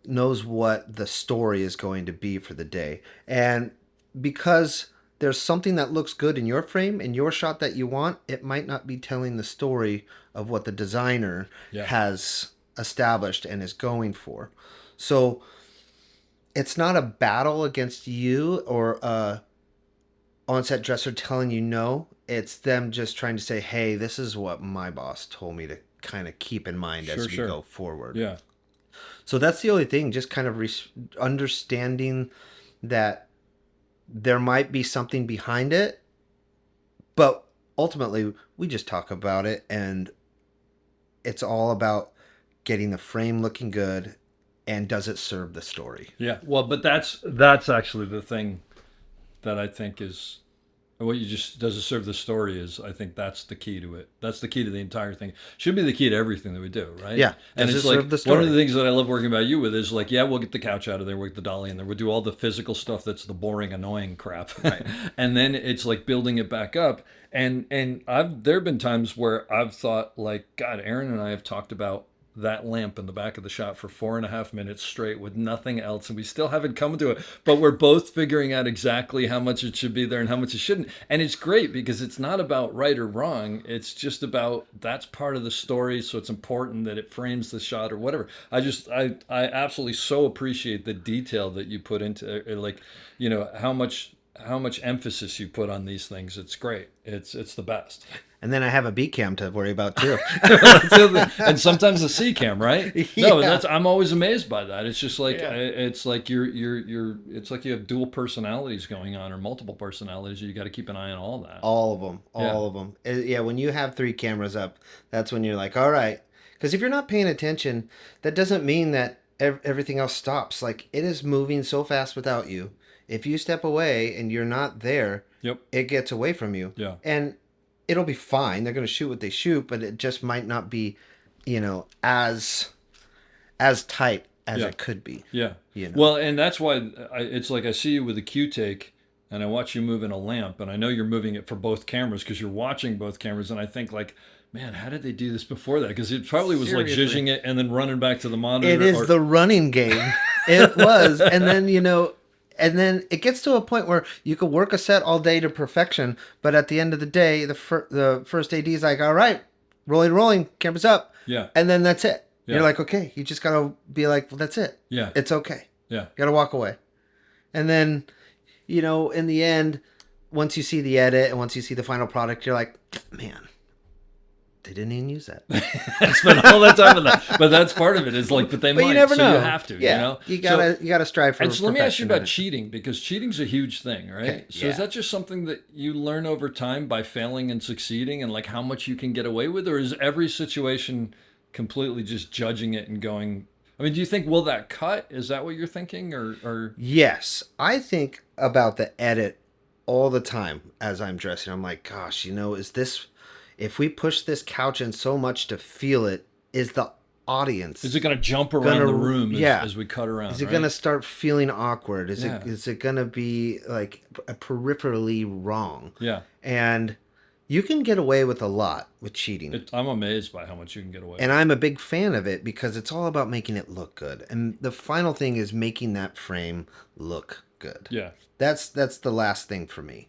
the story is going to be for the day. And because there's something that looks good in your frame, in your shot that you want, it might not be telling the story of what the designer has established and is going for. So it's not a battle against you or a onset dresser telling you no. It's them just trying to say, hey, this is what my boss told me to kind of keep in mind as we go forward. Yeah. So that's the only thing, just kind of understanding that there might be something behind it, but ultimately we just talk about it, and it's all about getting the frame looking good, and does it serve the story? Yeah. Well, but that's actually the thing that I think is what you just does it serve the story is, I think that's the key to it. That's the key to the entire thing. Should be the key to everything that we do, right? Yeah. And Does it's it like serve the story? one of the things that I love working about you with is like, yeah, we'll get the couch out of there, we'll get the dolly in there, we'll do all the physical stuff that's the boring, annoying crap. Right. And then it's like building it back up. And there have been times where I've thought like, God, Aaron and I have talked about that lamp in the back of the shot for 4.5 minutes straight with nothing else, and we still haven't come to it, but we're both figuring out exactly how much it should be there and how much it shouldn't. And it's great because it's not about right or wrong, it's just about that's part of the story, so it's important that it frames the shot or whatever. I absolutely so appreciate the detail that you put into it, like, how much emphasis you put on these things. It's great. It's the best. And then I have a B cam to worry about too. And sometimes a C cam, right? Yeah. No, I'm always amazed by that. It's just like it's like it's like you have dual personalities going on or multiple personalities. You got to keep an eye on all that. All of them. Yeah, when you have 3 cameras up, that's when you're like, all right. Because if you're not paying attention, that doesn't mean that everything else stops. Like, it is moving so fast without you. If you step away and you're not there, it gets away from you. Yeah. And it'll be fine. They're going to shoot what they shoot, but it just might not be, as tight as it could be. Yeah. Well, and that's why it's like I see you with a Q-take and I watch you moving a lamp, and I know you're moving it for both cameras because you're watching both cameras, and I think like, man, how did they do this before that? Because it probably was like zhuzhing it and then running back to the monitor. It is the running game. It was. And then, and then it gets to a point where you could work a set all day to perfection, but at the end of the day, the first AD is like, all right, rolling, camera's up. Yeah. And then that's it. Yeah. You're like, okay, you just got to be like, well, that's it. Yeah. It's okay. Yeah. You got to walk away. And then, in the end, once you see the edit and once you see the final product, you're like, man, they didn't even use that. I spent all that time on that, but that's part of it. Is like, but might. You never know. You have to. Yeah, you gotta strive for. And so let me ask you about cheating, because cheating's a huge thing, right? Okay, so is that just something that you learn over time by failing and succeeding, and like how much you can get away with, or is every situation completely just judging it and going? I mean, do you think, will that cut? Is that what you're thinking, or? Yes, I think about the edit all the time as I'm dressing. I'm like, gosh, is this? If we push this couch in so much to feel it, is the audience... Is it going to jump around the room as we cut around? Is it going to start feeling awkward? Is it going to be like peripherally wrong? Yeah. And you can get away with a lot with cheating. I'm amazed by how much you can get away with. And I'm a big fan of it because it's all about making it look good. And the final thing is making that frame look good. Yeah. That's the last thing for me.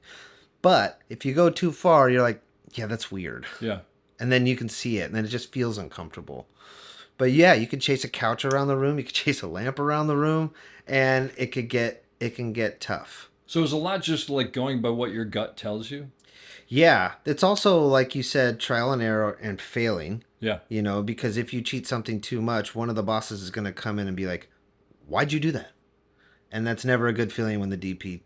But if you go too far, you're like, yeah, that's weird. Yeah. And then you can see it, and then it just feels uncomfortable. But yeah, you could chase a couch around the room, you could chase a lamp around the room, and it can get tough. So is a lot just like going by what your gut tells you? Yeah, it's also like you said, trial and error and failing. Yeah. Because if you cheat something too much, one of the bosses is going to come in and be like, "Why'd you do that?" And that's never a good feeling when the DP,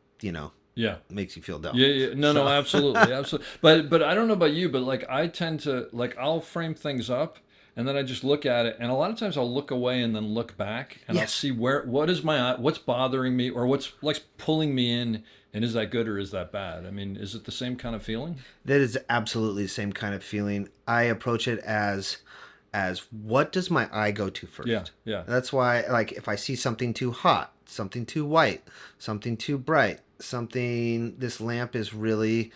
Yeah. makes you feel dumb. Yeah. No, absolutely. Absolutely. But I don't know about you, but like I tend to like I'll frame things up and then I just look at it and a lot of times I'll look away and then look back and I'll Yes. see what's bothering me or what's like pulling me in, and is that good or is that bad? I mean, is it the same kind of feeling? That is absolutely the same kind of feeling. I approach it as what does my eye go to first? Yeah. That's why, like, if I see something too hot, something too white, something too bright, this lamp is really,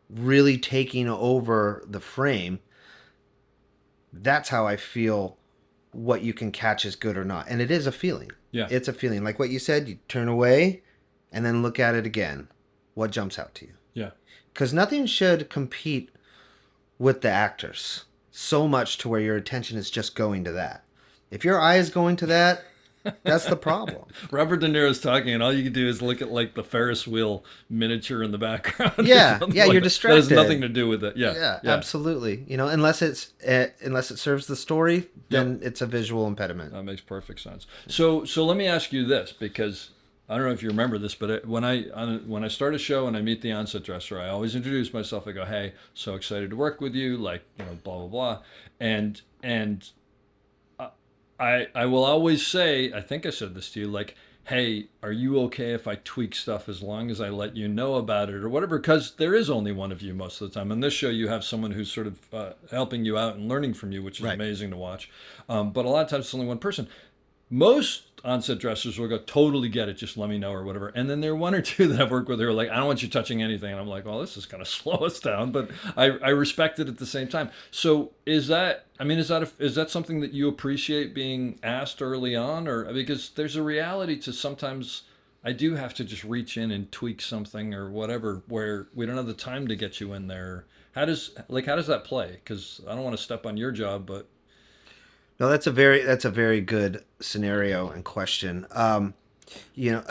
really taking over the frame. That's how I feel what you can catch is good or not. And it is a feeling. Yeah. It's a feeling. Like what you said, you turn away and then look at it again. What jumps out to you? Yeah. Because nothing should compete with the actors so much to where your attention is just going to that. If your eye is going to that, that's the problem. Robert De Niro's talking, and all you can do is look at like the Ferris wheel miniature in the background. or Yeah, something yeah, like you're that. distracted. That has nothing to do with it. Yeah. Absolutely. Unless it serves the story, then it's a visual impediment. That makes perfect sense. So let me ask you this, because I don't know if you remember this, but when I start a show and I meet the onset dresser, I always introduce myself. I go, "Hey, so excited to work with you," like blah blah blah, and I will always say, I think I said this to you, like, "Hey, are you okay if I tweak stuff as long as I let you know about it or whatever?" Because there is only one of you most of the time. On this show, you have someone who's sort of helping you out and learning from you, which is Right. amazing to watch. But a lot of times it's only one person. Most onset dressers will go, "Totally get it, just let me know," or whatever. And then there are one or two that I've worked with who are like, "I don't want you touching anything." And I'm like, well, this is going to slow us down, but I respect it at the same time. So is that something that you appreciate being asked early on? Or because there's a reality to sometimes I do have to just reach in and tweak something or whatever where we don't have the time to get you in there. How does that play? Because I don't want to step on your job, but No, that's a very good scenario and question. An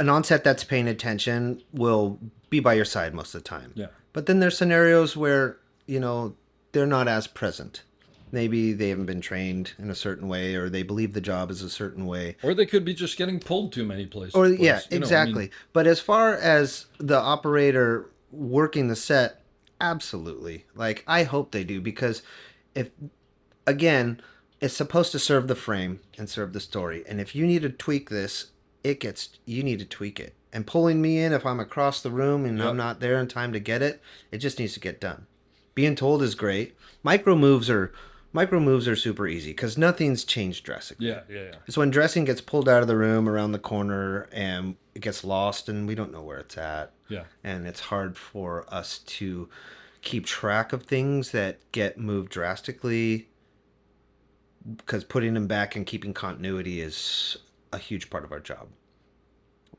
onset that's paying attention will be by your side most of the time. yeah. But then there's scenarios where, they're not as present. Maybe they haven't been trained in a certain way, or they believe the job is a certain way. Or they could be just getting pulled too many places. Or You know, exactly. But as far as the operator working the set, absolutely. Like, I hope they do, because again, it's supposed to serve the frame and serve the story. And if you need to tweak this, you need to tweak it. And pulling me in if I'm across the room and Yep. I'm not there in time to get it, it just needs to get done. Being told is great. Micro moves are super easy because nothing's changed drastically. Yeah. It's when dressing gets pulled out of the room around the corner and it gets lost and we don't know where it's at. Yeah. And it's hard for us to keep track of things that get moved drastically, because putting them back and keeping continuity is a huge part of our job.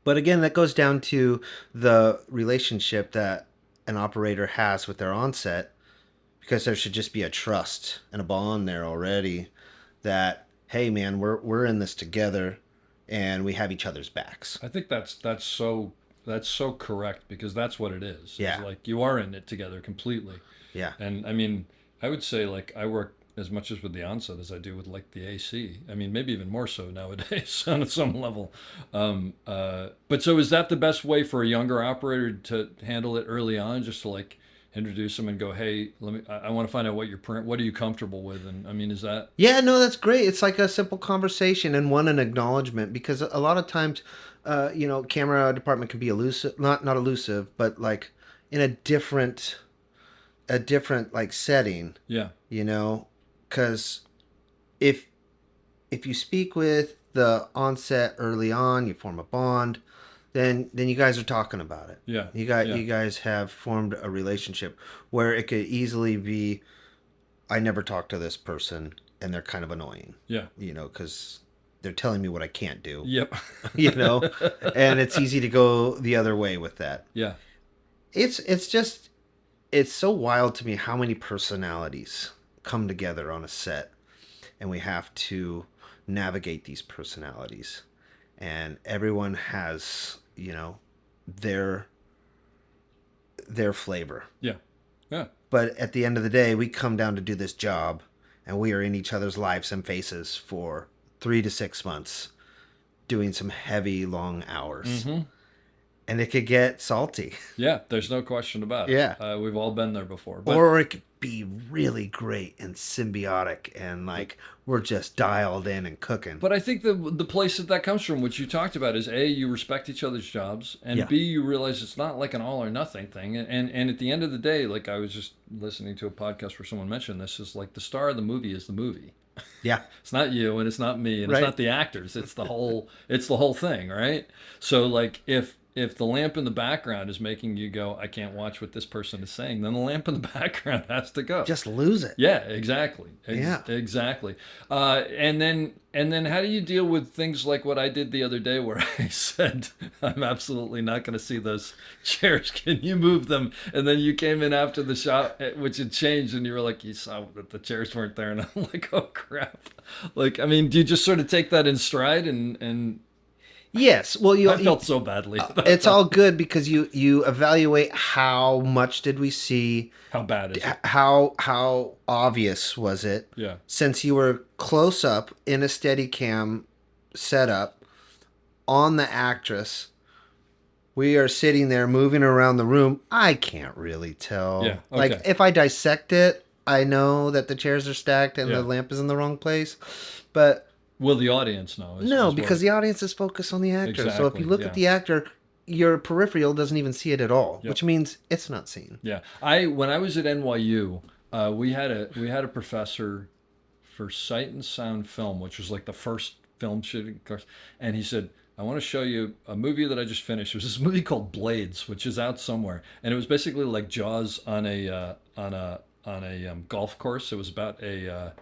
But again, that goes down to the relationship that an operator has with their onset, because there should just be a trust and a bond there already that, hey man, we're in this together and we have each other's backs. I think that's so correct, because that's what it is. Yeah. It's like you are in it together completely. Yeah. And I mean, I would say like I work as much as with the onset as I do with like the AC. I mean, maybe even more so nowadays on some level. But so is that the best way for a younger operator to handle it early on, just to like introduce them and go, "Hey, I want to find out what are you comfortable with?" And I mean, is that? Yeah, no, that's great. It's like a simple conversation and an acknowledgement, because a lot of times, camera department can be elusive, not elusive, but like in a different like setting, Yeah. because if you speak with the onset early on, you form a bond, then you guys are talking about it. Yeah. You guys have formed a relationship where it could easily be, I never talk to this person and they're kind of annoying. Yeah. Because they're telling me what I can't do. Yep. And it's easy to go the other way with that. Yeah. It's so wild to me how many personalities come together on a set, and we have to navigate these personalities, and everyone has, their flavor. Yeah. Yeah. But at the end of the day, we come down to do this job, and we are in each other's lives and faces for 3 to 6 months, doing some heavy, long hours. Mm-hmm. And it could get salty. Yeah, there's no question about it. Yeah. We've all been there before. But Or it could be really great and symbiotic, and like we're just dialed in and cooking. But I think the place that comes from, which you talked about, is A, you respect each other's jobs, and Yeah. B, you realize it's not like an all or nothing thing. And at the end of the day, like I was just listening to a podcast where someone mentioned this, is like the star of the movie is the movie. Yeah. It's not you and it's not me and Right. it's not the actors. It's the whole thing, right? So like if the lamp in the background is making you go, I can't watch what this person is saying, then the lamp in the background has to go. Just lose it. Yeah, exactly. Yeah. Exactly. And then how do you deal with things like what I did the other day where I said, I'm absolutely not going to see those chairs. Can you move them? And then you came in after the shot, which had changed, and you were like, you saw that the chairs weren't there. And I'm like, oh, crap. Like, I mean, do you just sort of take that in stride? And Yes. Well, I felt so badly about it's that. all good because you evaluate how much did we see, How bad is it? how obvious was it? Yeah. Since you were close up in a Steadicam setup on the actress, we are sitting there moving around the room. I can't really tell. Yeah, Like okay. if I dissect it, I know that the chairs are stacked and Yeah. the lamp is in the wrong place, but. Will the audience know? No, because the audience is focused on the actor. So if Exactly, you look yeah. at the actor, your peripheral doesn't even see it at all, Yep. which means it's not seen. Yeah, when I was at NYU, we had a professor for sight and sound film, which was like the first film shooting course, and he said, I want to show you a movie that I just finished. It was this movie called Blades, which is out somewhere, and it was basically like Jaws on a golf course. It was about a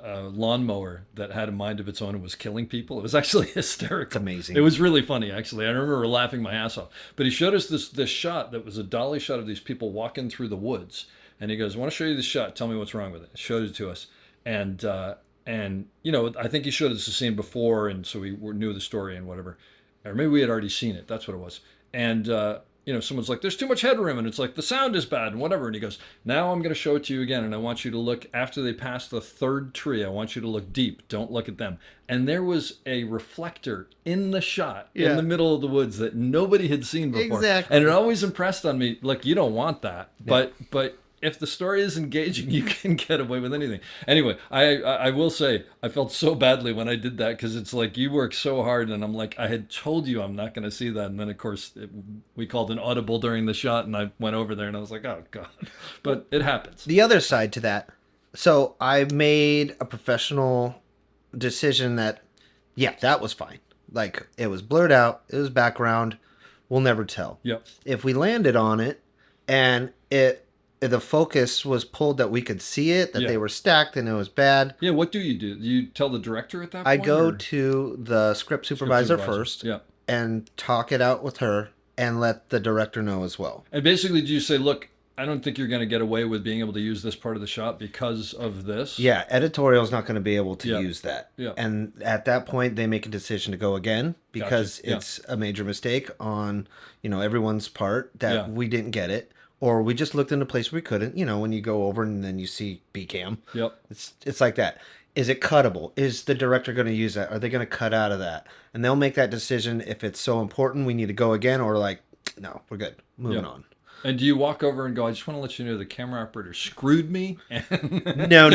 lawnmower that had a mind of its own and was killing people. It was actually hysterical. It's amazing. It was really funny, actually. I remember laughing my ass off. But he showed us this shot that was a dolly shot of these people walking through the woods. And he goes, I want to show you this shot. Tell me what's wrong with it. Showed it to us. And I think he showed us the scene before, and so we knew the story and whatever. Or maybe we had already seen it. That's what it was. And someone's like, there's too much headroom, and it's like, the sound is bad, and whatever. And he goes, now I'm going to show it to you again, and I want you to look, after they pass the third tree, I want you to look deep. Don't look at them. And there was a reflector in the shot, in the middle of the woods, that nobody had seen before. Exactly. And it always impressed on me, like, you don't want that. But if the story is engaging, you can get away with anything. Anyway, I will say, I felt so badly when I did that, because it's like, you work so hard, and I'm like, I had told you I'm not going to see that. And then, of course, we called an audible during the shot, and I went over there, and I was like, oh, God. But it happens. The other side to that, so I made a professional decision that, yeah, that was fine. Like, it was blurred out, it was background, we'll never tell. Yep. If we landed on it, and the focus was pulled that we could see it, that Yeah. they were stacked and it was bad. Yeah, what do? You tell the director at that I point? go or- to the script supervisor first Yeah. and talk it out with her and let the director know as well. And basically, do you say, look, I don't think you're going to get away with being able to use this part of the shot because of this? Yeah, editorial's not going to be able to Yeah. use that. Yeah. And at that point, they make a decision to go again because Gotcha. Yeah. it's a major mistake on, everyone's part that Yeah. we didn't get it. Or we just looked in a place we couldn't. When you go over and then you see BCam. Yep. It's like that. Is it cuttable? Is the director going to use that? Are they going to cut out of that? And they'll make that decision if it's so important we need to go again, or like, no, we're good. Moving Yep. on. And do you walk over and go, I just want to let you know the camera operator screwed me? No.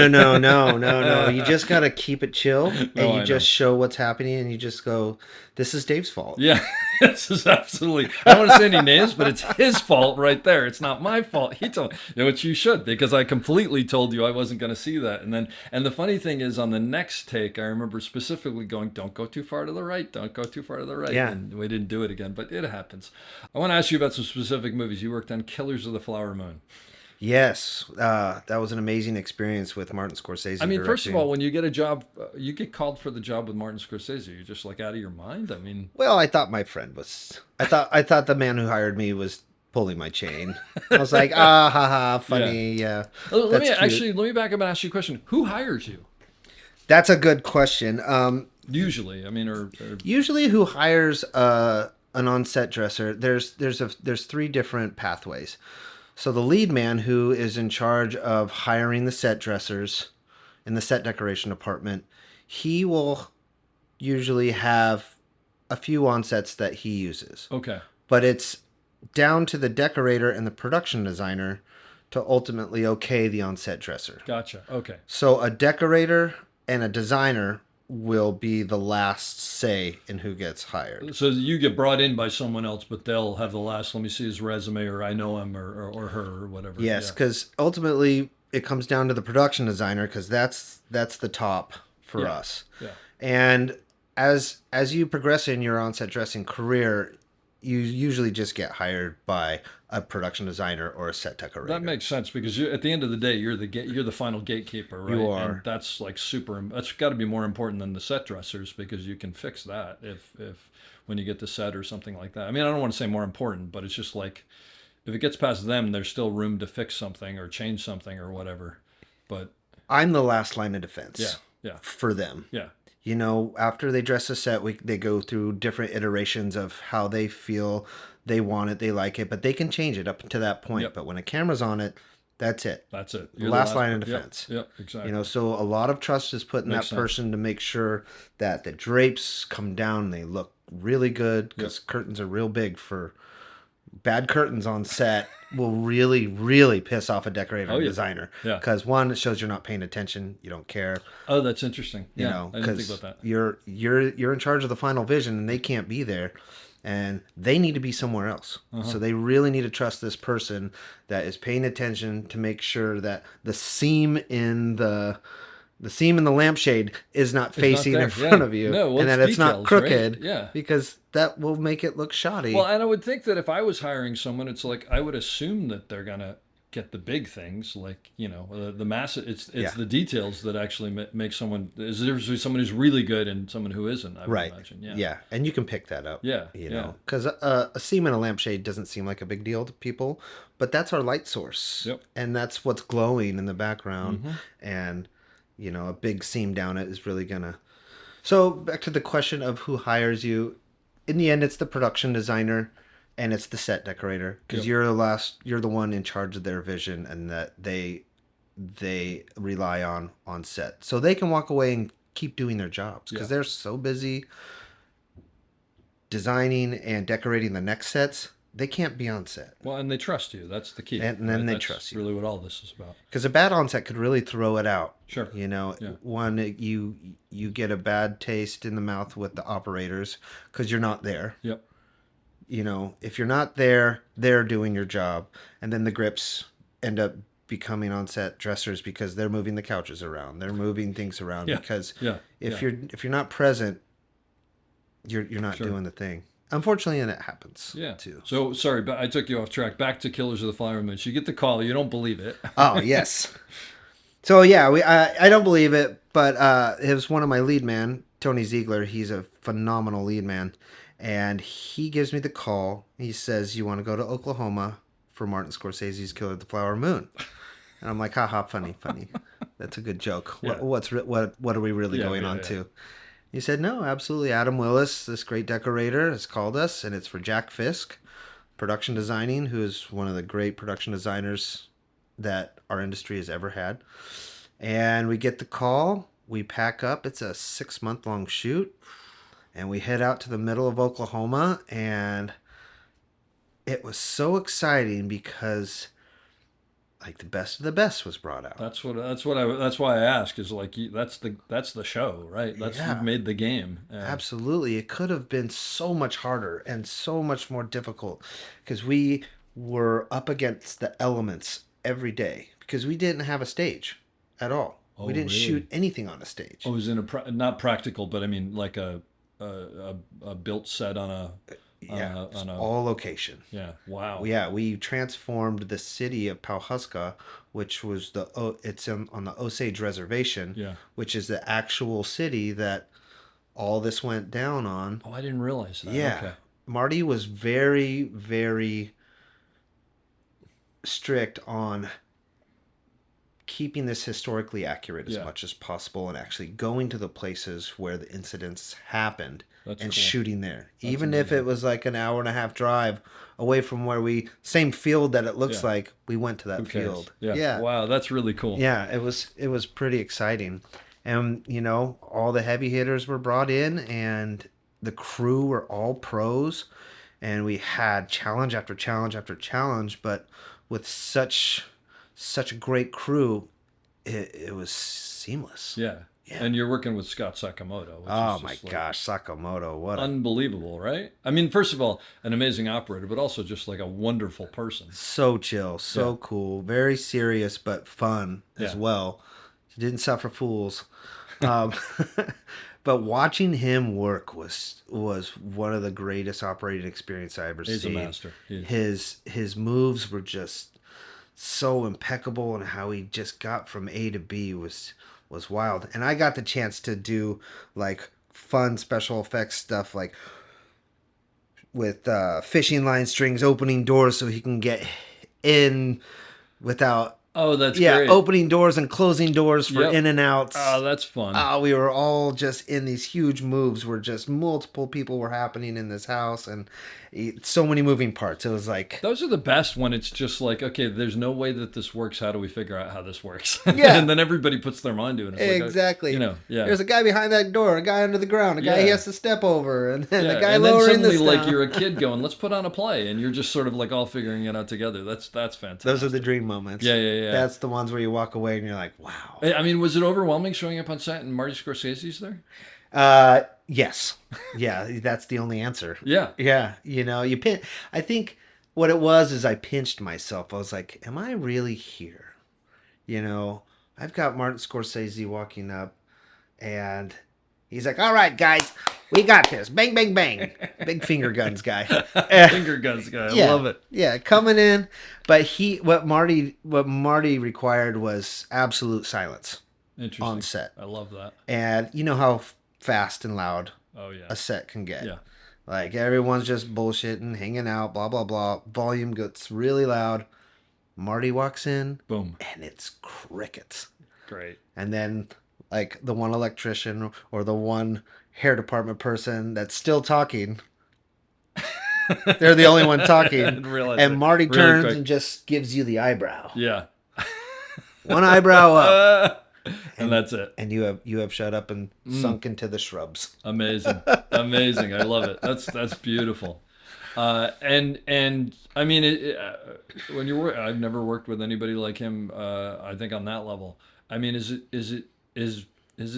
You just got to keep it chill, and No, you I just show what's happening, and you just go, this is Dave's fault. Yeah, this is absolutely, I don't want to say any names, but it's his fault right there. It's not my fault. He told me, which you should, because I completely told you I wasn't going to see that. And the funny thing is, on the next take, I remember specifically going, don't go too far to the right. Don't go too far to the right. Yeah. And we didn't do it again, but it happens. I want to ask you about some specific movies. You worked on Killers of the Flower Moon. Yes, that was an amazing experience with Martin Scorsese. I mean, first of directing. all, when you get a job, you get called for the job with Martin Scorsese. You're just like out of your mind. I mean, well, I thought my friend was. I thought the man who hired me was pulling my chain. I was like, funny, yeah. let That's cute. me back up and ask you a question. Who hires you? That's a good question. Usually, I mean, or Usually, who hires an on-set dresser? There's three different pathways. So the lead man, who is in charge of hiring the set dressers in the set decoration department, he will usually have a few on-sets that he uses. okay, But it's down to the decorator and the production designer to ultimately okay the on-set dresser. gotcha. Okay, So a decorator and a designer will be the last say in who gets hired. so you get brought in by someone else, but they'll have the last. Let me see his resume, or I know him, or her, or whatever. Yes, Yeah. because ultimately it comes down to the production designer because that's the top for Yeah. us. Yeah. And as you progress in your on-set dressing career, you usually just get hired by a production designer or a set decorator. That makes sense because at the end of the day, you're the final gatekeeper, right? You are. And that's like super. That's got to be more important than the set dressers because you can fix that if when you get to set or something like that. I mean, I don't want to say more important, but it's just like if it gets past them, there's still room to fix something or change something or whatever. But I'm the last line of defense. yeah, For them. yeah, You know, after they dress a set, they go through different iterations of how they feel, they want it, they like it, but they can change it up to that point. Yep. But when a camera's on it, that's it. that's it. The last line of yep, defense. Yep, exactly. You know, so a lot of trust is put in Makes that sense. person to make sure that the drapes come down and they look really good because curtains are real big for bad curtains on set will really, really piss off a decorator Oh, and yeah. designer. Yeah. Because one, it shows you're not paying attention, you don't care. Oh, that's interesting. You Yeah, know, I didn't think because about that. you're in charge of the final vision and they can't be there, and they need to be somewhere else. So they really need to trust this person that is paying attention to make sure that the seam in the lampshade is not facing there, in front yeah. of you, No, well, and it's that it's not details, right? crooked. Yeah. because that will make it look shoddy. Well, and I would think that if I was hiring someone, it's like I would assume that they're gonna get the big things, like the mass. It's Yeah. the details that actually make someone. Is there someone who's really good and someone who isn't? I would Right. imagine. Yeah, and you can pick that up. Yeah, You yeah. know, because a seam in a lampshade doesn't seem like a big deal to people, but that's our light source. Yep. And that's what's glowing in the background. And, a big seam down it is really gonna. So back to the question of who hires you. In the end, it's the production designer and it's the set decorator because Yep. you're the one in charge of their vision and that they rely on set. So they can walk away and keep doing their jobs because Yeah. they're so busy designing and decorating the next sets, they can't be on set. Well, and they trust you. That's the key. And then they That's trust you. Really, what all this is about. Because a bad on set could really throw it out. Sure. Yeah. One, you get a bad taste in the mouth with the operators because you're not there. Yep. If you're not there, they're doing your job. And then the grips end up becoming on set dressers because they're moving the couches around. They're moving things around Yeah. because Yeah. if Yeah. you're not present, you're not Sure. doing the thing. Unfortunately, and it happens Yeah. too. So sorry, but I took you off track. Back to Killers of the Flower Moon. So you get the call. You don't believe it. Oh, yes. So yeah, I don't believe it, but it was one of my lead man, Tony Ziegler. He's a phenomenal lead man, and he gives me the call. He says, "You want to go to Oklahoma for Martin Scorsese's Killer of the Flower Moon?" And I'm like, "Haha, funny. That's a good joke. Yeah. What are we really going on to?" He said, "No, absolutely. Adam Willis, this great decorator, has called us, and it's for Jack Fisk, production designing, who is one of the great production designers that our industry has ever had." And we get the call. We pack up. It's a 6-month-long shoot. And we head out to the middle of Oklahoma. And it was so exciting because like the best of the best was brought out. That's why I ask is like that's the show, right? You've made the game. Absolutely. It could have been so much harder and so much more difficult because we were up against the elements every day because we didn't have a stage at all. Oh, we didn't really? shoot anything on a stage. Oh, it was in not practical, but I mean like a built set on a on all location. Yeah. Wow. Yeah, we transformed the city of Powhuska, which was it's on the Osage Reservation, Yeah. which is the actual city that all this went down on. Oh, I didn't realize that. Yeah. Okay. Marty was very, very strict on keeping this historically accurate as Yeah. much as possible and actually going to the places where the incidents happened That's and cool. shooting there. Even if it was like an hour and a half drive away from where same field that it looks Yeah. like, we went to that Who cares? field. Yeah. Wow, that's really cool. Yeah, it was pretty exciting. And, all the heavy hitters were brought in and the crew were all pros. And we had challenge after challenge after challenge, but with such a great crew, it was seamless. Yeah. And you're working with Scott Sakamoto. Which Oh is my just, like, gosh, Sakamoto, what a unbelievable, right? I mean, first of all, an amazing operator, but also just like a wonderful person. so chill, so cool, very serious but fun as Yeah. well. He didn't suffer fools. Um, but watching him work was one of the greatest operating experience I ever He's seen. a master. He is. His moves were just so impeccable, and how he just got from A to B was wild. And I got the chance to do like fun special effects stuff, like with fishing line strings opening doors so he can get in without Oh, that's great. opening doors and closing doors for Yep. in and outs. Oh, that's fun. We were all just in these huge moves where just multiple people were happening in this house, and so many moving parts. It was like, Those are the best when it's just like, okay, there's no way that this works. How do we figure out how this works? Yeah. And then everybody puts their mind to it. It's like, exactly. yeah. There's a guy behind that door, a guy under the ground, a guy he Yeah. has to step over, and then the Yeah, guy and then lowering suddenly, this like, down. you're a kid going, let's put on a play, and you're just sort of like all figuring it out together. That's fantastic. Those are the dream moments. Yeah. That's the ones where you walk away and you're like, wow. I mean, was it overwhelming showing up on set and Marty Scorsese's there? Yes. Yeah, that's the only answer. Yeah. Yeah, I think what it was is I pinched myself. I was like, am I really here? I've got Martin Scorsese walking up, and he's like, all right, guys, we got this. Bang, bang, bang. Big finger guns guy. Finger guns guy. I Yeah, love it. Yeah, coming in. But what Marty required was absolute silence Interesting. on set. I love that. And you know how fast and loud Oh, yeah. a set can get. Yeah. Like, everyone's just bullshitting, hanging out, blah, blah, blah. Volume gets really loud. Marty walks in, Boom. and it's crickets. Great. And then, like, the one electrician or the one hair department person that's still talking, they're the only one talking. I didn't realize And that. Marty Really turns quick. and just gives you the eyebrow. Yeah. One eyebrow up. And that's it. And you have shut up and sunk into the shrubs. Amazing. Amazing. I love it. That's beautiful. And I mean, when you're, I've never worked with anybody like him. I think on that level. I mean, is it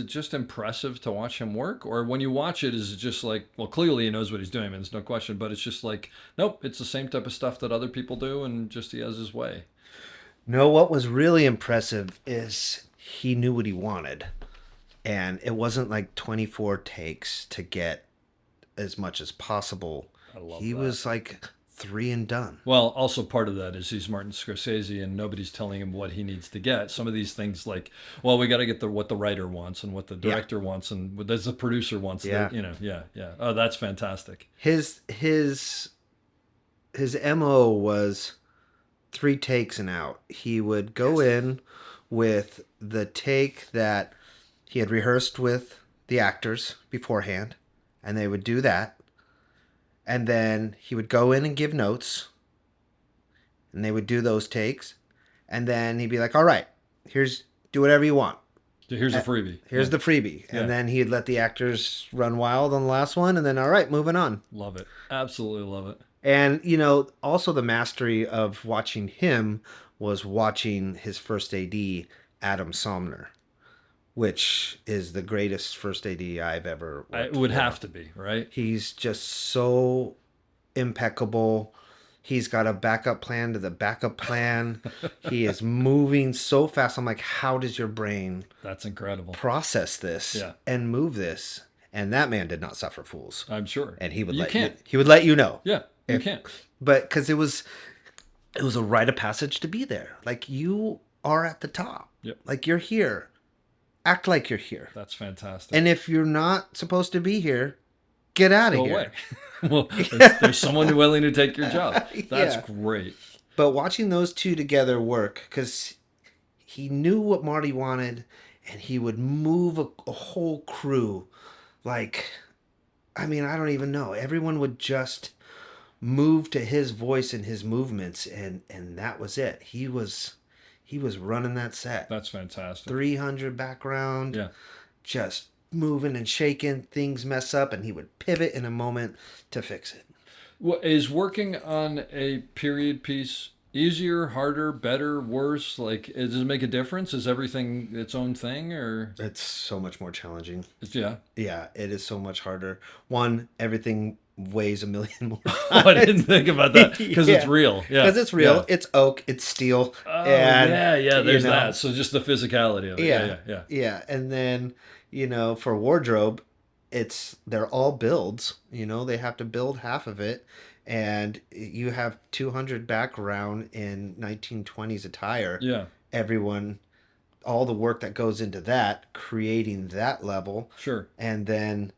just impressive to watch him work, or when you watch it, is it just like, well, clearly he knows what he's doing, I mean, there's no question, but it's just like, nope, it's the same type of stuff that other people do, and just he has his way. No, what was really impressive is he knew what he wanted, and it wasn't like 24 takes to get as much as possible. I love He that. was like 3 and done. Well, also part of that is he's Martin Scorsese, and nobody's telling him what he needs to get. Some of these things, like, well, we got to get what the writer wants and what the director wants and what the producer wants. Yeah. Yeah. Oh, that's fantastic. His MO was 3 takes and out. He would go in with the take that he had rehearsed with the actors beforehand, and they would do that. And then he would go in and give notes, and they would do those takes. And then he'd be like, all right, do whatever you want. So here's a freebie. Here's the freebie. Yeah. And then he'd let the actors run wild on the last one, and then, all right, moving on. Love it. Absolutely love it. And, also the mastery of watching him was watching his first AD, Adam Somner, which is the greatest first AD I've ever worked It would for. have to be, right? He's just so impeccable. He's got a backup plan to the backup plan. He is moving so fast. I'm like, how does your brain That's incredible. process this and move this? And that man did not suffer fools. I'm sure. And he would You let can't. you. He would let you know. Yeah, you can't. But because it was a rite of passage to be there. Like, you are at the top. Yep. Like, you're here. Act like you're here. That's fantastic. And if you're not supposed to be here, get out of Go here. away. Well, there's someone willing to take your job. That's Yeah. great. But watching those two together work, because he knew what Marty wanted, and he would move a whole crew. Like, I mean, I don't even know. Everyone would just move to his voice and his movements, and that was it. He was running that set. That's fantastic. 300 background. Yeah. Just moving and shaking. Things mess up, and he would pivot in a moment to fix it. Well, is working on a period piece easier, harder, better, worse? Like, does it make a difference? Is everything its own thing, or? It's so much more challenging. Yeah. Yeah, it is so much harder. One, everything weighs a million more times. Oh, I didn't think about that because it's real. Yeah, because it's real. Yeah. It's oak. It's steel. Oh, and, yeah. There's you know, that. So just the physicality of it. Yeah. And then, for wardrobe, they're all builds. They have to build half of it, and you have 200 background in 1920s attire. Yeah. Everyone, all the work that goes into that, creating that level. Sure. And then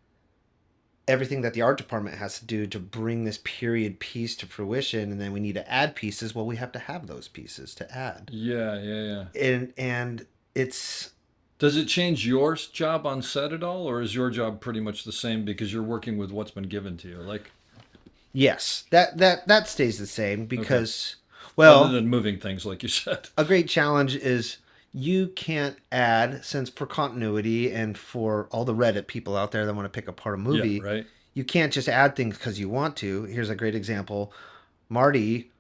everything that the art department has to do to bring this period piece to fruition, and then we need to add pieces. Well, we have to have those pieces to add. Yeah. And it's... Does it change your job on set at all, or is your job pretty much the same because you're working with what's been given to you? Like, yes, that stays the same because, well, other than moving things, like you said, a great challenge is you can't add, since for continuity and for all the Reddit people out there that want to pick apart a movie, yeah, right? You can't just add things because you want to. Here's a great example. Marty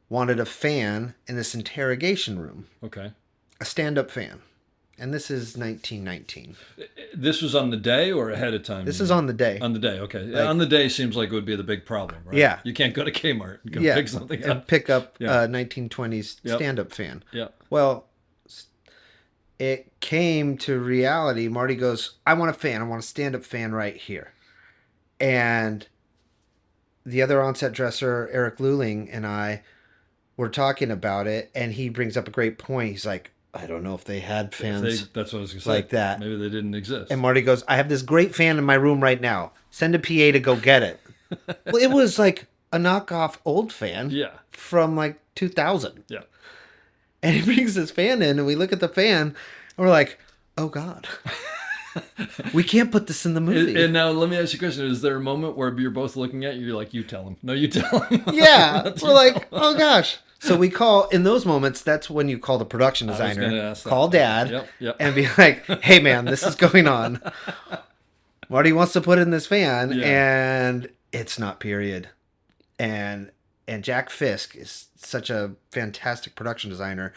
wanted a fan in this interrogation room. Okay. A stand-up fan. And this is 1919. This was on the day or ahead of time? This is on the day. On the day, okay. On the day seems like it would be the big problem, right? Yeah. You can't go to Kmart and go pick something up. And pick up 1920s stand-up fan. Yeah. Well, it came to reality. Marty goes, I want a fan. I want a stand-up fan right here. And the other on-set dresser, Eric Luling, and I were talking about it, and he brings up a great point. He's like, I don't know if they had fans that's what I was going to say. like that. Maybe they didn't exist. And Marty goes, I have this great fan in my room right now. Send a PA to go get it. Well, it was like a knockoff old fan from like 2000. Yeah. And he brings this fan in, and we look at the fan, and we're like, oh, God. We can't put this in the movie. And now let me ask you a question. Is there a moment where you're both looking at you, you're like, you tell him. No, you tell him. Yeah. We're like, oh, gosh. So we call, in those moments, that's when you call the production designer, call Dad, and be like, hey, man, this is going on. Marty wants to put in this fan, and it's not period. And Jack Fisk is such a fantastic production designer.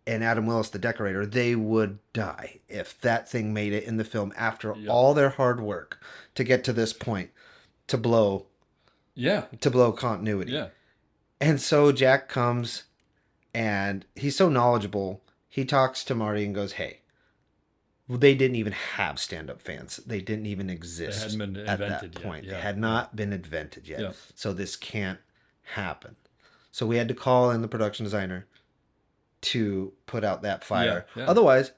And Adam Willis, the decorator, they would die if that thing made it in the film after all their hard work to get to this point, to blow continuity. Yeah. And so Jack comes, and he's so knowledgeable. He talks to Marty and goes, hey, they didn't even have stand-up fans. They didn't even exist They hadn't been at invented that point. yet. They had not been invented yet. Yeah. So this can't happen. So we had to call in the production designer to put out that fire. Yeah. Otherwise,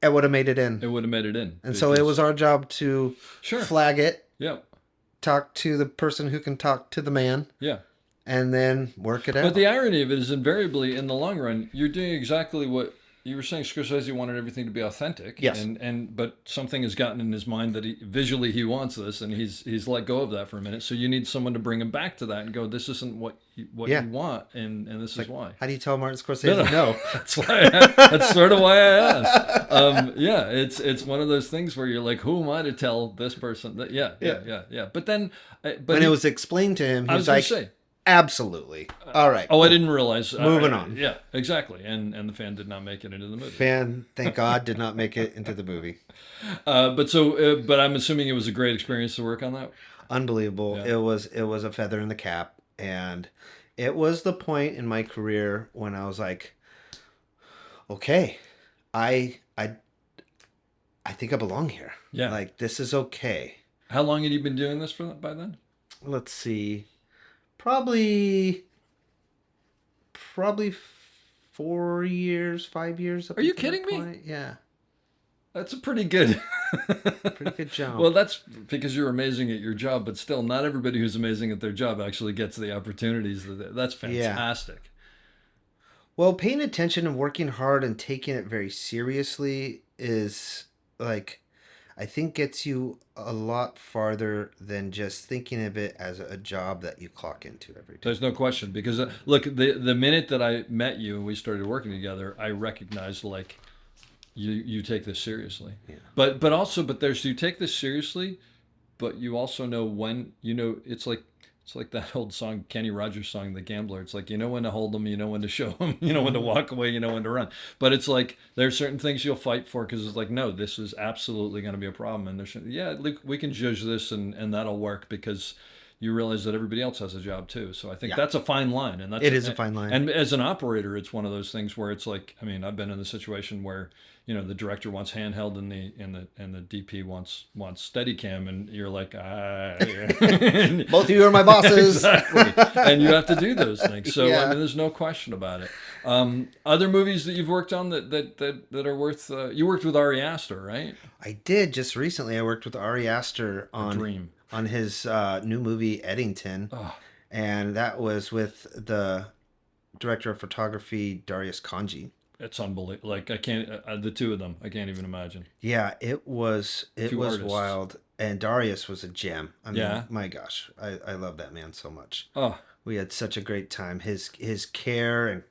it would have made it in. It would have made it in. And so it was our job to flag it, talk to the person who can talk to the man. Yeah. And then work it out. But the irony of it is invariably, in the long run, you're doing exactly what you were saying. Scorsese wanted everything to be authentic. Yes. But something has gotten in his mind that visually he wants this, and he's let go of that for a minute. So you need someone to bring him back to that and go, this isn't what you want, and this is why. How do you tell Martin Scorsese no? That's sort of why I asked. It's one of those things where you're like, who am I to tell this person that? Yeah. But then, when it was explained to him, he was like, absolutely. All right. I didn't realize. Moving on. Yeah, exactly. And the fan did not make it into the movie. Fan, thank God, did not make it into the movie. But I'm assuming it was a great experience to work on that. Unbelievable. Yeah. It was a feather in the cap, and it was the point in my career when I was like, okay, I think I belong here. Yeah. Like, this is okay. How long had you been doing this by then? Let's see. Probably 4 years, 5 years. Are you kidding me? Yeah. That's a pretty good job. Well, that's because you're amazing at your job, but still, not everybody who's amazing at their job actually gets the opportunities. That's fantastic. Well, paying attention and working hard and taking it very seriously is like I think gets you a lot farther than just thinking of it as a job that you clock into every day. There's no question because look, the minute that I met you and we started working together, I recognized like you take this seriously. Yeah. But there's you take this seriously, but you also know when it's like that old song, Kenny Rogers song, The Gambler. It's like you know when to hold them, you know when to show them, you know when to walk away, you know when to run. But it's like there's certain things you'll fight for because it's like no, this is absolutely going to be a problem, and there's we can judge this and that'll work because you realize that everybody else has a job too. So I think that's a fine line, and It is a fine line. And as an operator, it's one of those things where it's like I mean I've been in the situation where the director wants handheld and the DP wants Steadicam, and you're like, Both of you are my bosses. Exactly, and you have to do those things. So Yeah. I mean, there's no question about it. Other movies that you've worked on that are worth. You worked with Ari Aster, right? I did just recently. I worked with Ari Aster Dream. on his new movie Eddington, and that was with the director of photography Darius Kanji. It's unbelievable. Like I can't. The two of them, I can't even imagine. Yeah, it was Two artists. wild, and Darius was a gem. I mean, Yeah. my gosh, I love that man so much. Oh, We had such a great time. His care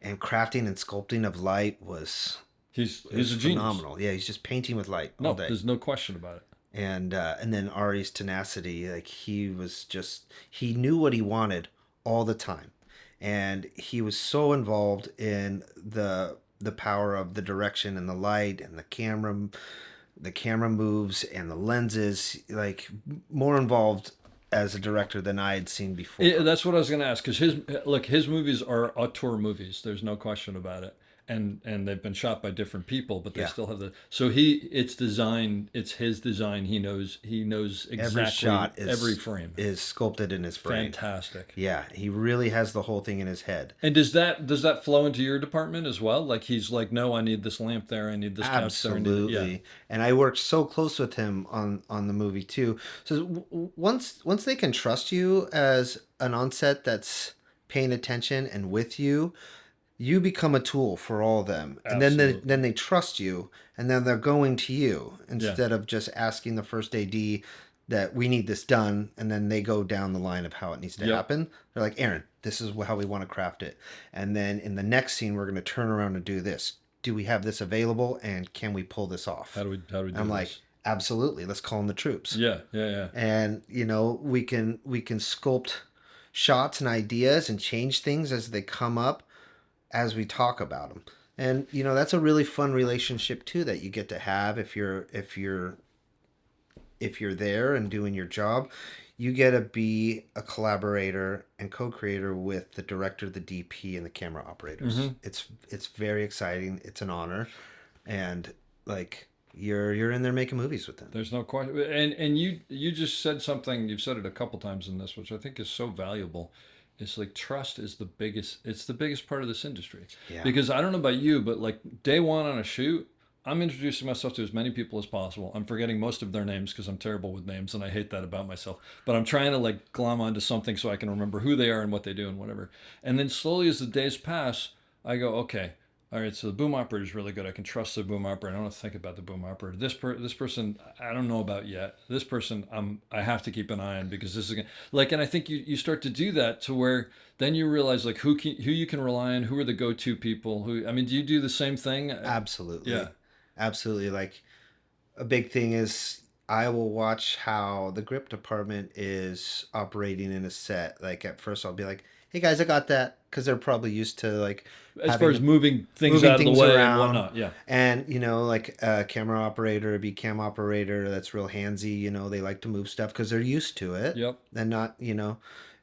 and crafting and sculpting of light was he's a genius. phenomenal. Yeah, he's just painting with light No, all day. there's no question about it. And then Ari's tenacity, like he knew what he wanted all the time, and he was so involved in the power of the direction and the light and the camera moves and the lenses, like more involved as a director than I had seen before. Yeah, that's what I was going to ask because his movies are auteur movies. There's no question about it. And they've been shot by different people, but they still have it's his design. He knows exactly Every shot every frame is sculpted in his brain. Fantastic. Yeah, he really has the whole thing in his head. And does that flow into your department as well? Like he's like, no, I need this lamp there, I need this couch there. Absolutely. And I worked so close with him on the movie too. So once they can trust you as an on-set that's paying attention and with you, you become a tool for all of them. And then they trust you, and then they're going to you instead of just asking the first AD that we need this done, and then they go down the line of how it needs to happen. They're like, Aaron, this is how we want to craft it. And then in the next scene, we're going to turn around and do this. Do we have this available, and can we pull this off? How do we do I'm this? like, absolutely. Let's call in the troops. Yeah. And we can sculpt shots and ideas and change things as they come up as we talk about them. And that's a really fun relationship too that you get to have if you're there and doing your job. You get to be a collaborator and co-creator with the director, the DP, and the camera operators. Mm-hmm. It's very exciting. It's an honor, and like you're in there making movies with them. There's no question. And you just said something. You've said it a couple times in this, which I think is so valuable. It's like trust is the biggest part of this industry. Yeah. Because I don't know about you, but like day one on a shoot, I'm introducing myself to as many people as possible. I'm forgetting most of their names because I'm terrible with names and I hate that about myself. But I'm trying to like glom onto something so I can remember who they are and what they do and whatever. And then slowly as the days pass, I go, okay, all right, so the boom operator is really good. I can trust the boom operator. I don't have to think about the boom operator. This person, I don't know about yet. This person, I have to keep an eye on because this is like, and I think you start to do that to where then you realize like who you can rely on, who are the go-to people. Do you do the same thing? Absolutely. Yeah. Absolutely. Like a big thing is I will watch how the grip department is operating in a set. Like at first I'll be like, hey guys, I got that. Because they're probably used to like as far as moving things out of the way and whatnot. Yeah. And like a camera operator, a cam operator that's real handsy, they like to move stuff because they're used to it. Yep. And not,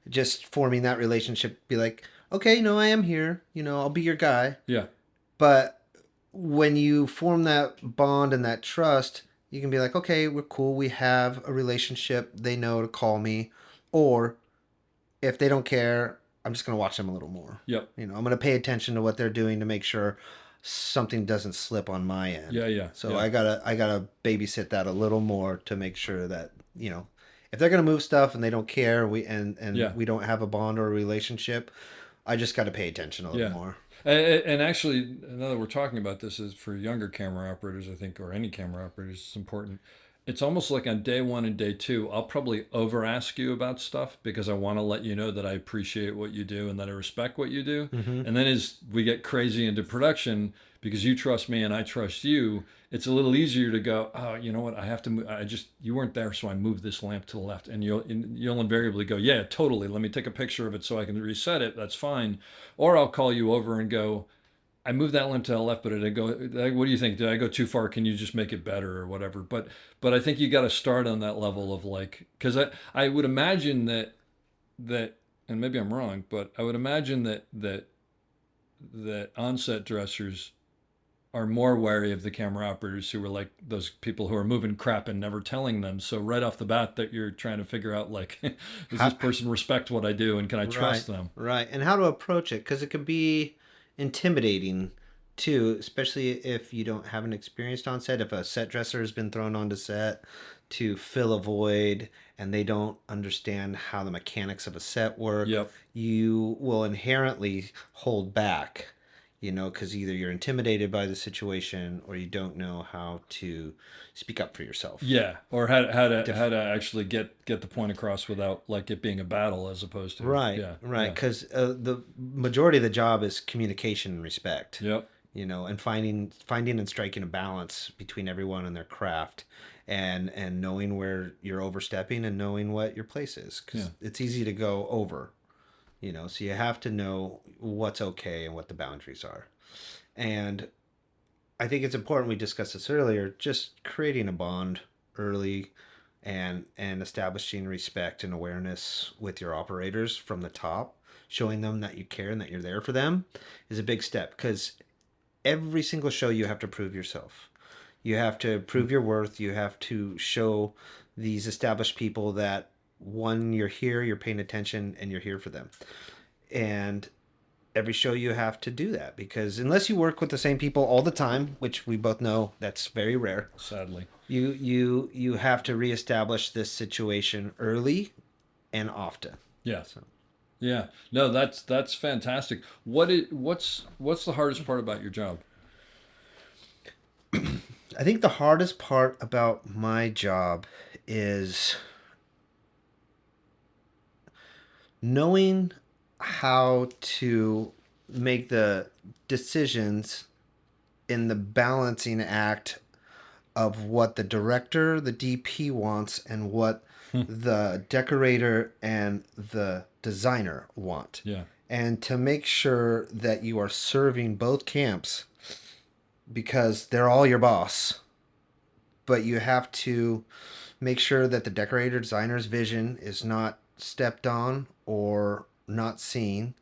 just forming that relationship, be like, okay, I am here, I'll be your guy. Yeah. But when you form that bond and that trust, you can be like, okay, we're cool. We have a relationship. They know to call me. Or if they don't care, I'm just going to watch them a little more. Yep. I'm going to pay attention to what they're doing to make sure something doesn't slip on my end. Yeah. So yeah. I gotta babysit that a little more to make sure that, if they're going to move stuff and they don't care, we don't have a bond or a relationship, I just got to pay attention a little more. And actually, now that we're talking about this, is for younger camera operators, I think, or any camera operators, it's important. It's almost like on day one and day two, I'll probably over ask you about stuff because I want to let you know that I appreciate what you do and that I respect what you do. Mm-hmm. And then as we get crazy into production, because you trust me and I trust you, it's a little easier to go, oh, you know what? I have to move. You weren't there, so I moved this lamp to the left. And you'll invariably go, yeah, totally. Let me take a picture of it so I can reset it. That's fine. Or I'll call you over and go, I moved that limb to the left, but did I go? What do you think? Did I go too far? Can you just make it better or whatever? But I think you got to start on that level of like, because I would imagine that, and maybe I'm wrong, but I would imagine that onset dressers are more wary of the camera operators who are like those people who are moving crap and never telling them. So right off the bat, that you're trying to figure out like, does this person respect what I do and can I trust them? Right, and how to approach it, because it could be intimidating too, especially if you don't have an experienced on set. If a set dresser has been thrown onto set to fill a void and they don't understand how the mechanics of a set work, Yep. you will inherently hold back, because either you're intimidated by the situation or you don't know how to speak up for yourself. Yeah, or how to actually get the point across without like it being a battle as opposed to Right, yeah, right. yeah. Because the majority of the job is communication and respect. Yep. And finding and striking a balance between everyone and their craft, and knowing where you're overstepping and knowing what your place is. Because it's easy to go over. So you have to know what's okay and what the boundaries are. And I think it's important, we discussed this earlier, just creating a bond early and establishing respect and awareness with your operators from the top, showing them that you care and that you're there for them is a big step, because every single show you have to prove yourself. You have to prove your worth. You have to show these established people that, one, you're here, you're paying attention, and you're here for them. And every show you have to do that, because unless you work with the same people all the time, which we both know that's very rare, Sadly. you have to reestablish this situation early and often. Yeah. Yeah. No, that's fantastic. What's the hardest part about your job? I think the hardest part about my job is knowing how to make the decisions in the balancing act of what the director, the DP wants, and what the decorator and the designer want. Yeah. And to make sure that you are serving both camps, because they're all your boss. But you have to make sure that the decorator designer's vision is not stepped on or not seen,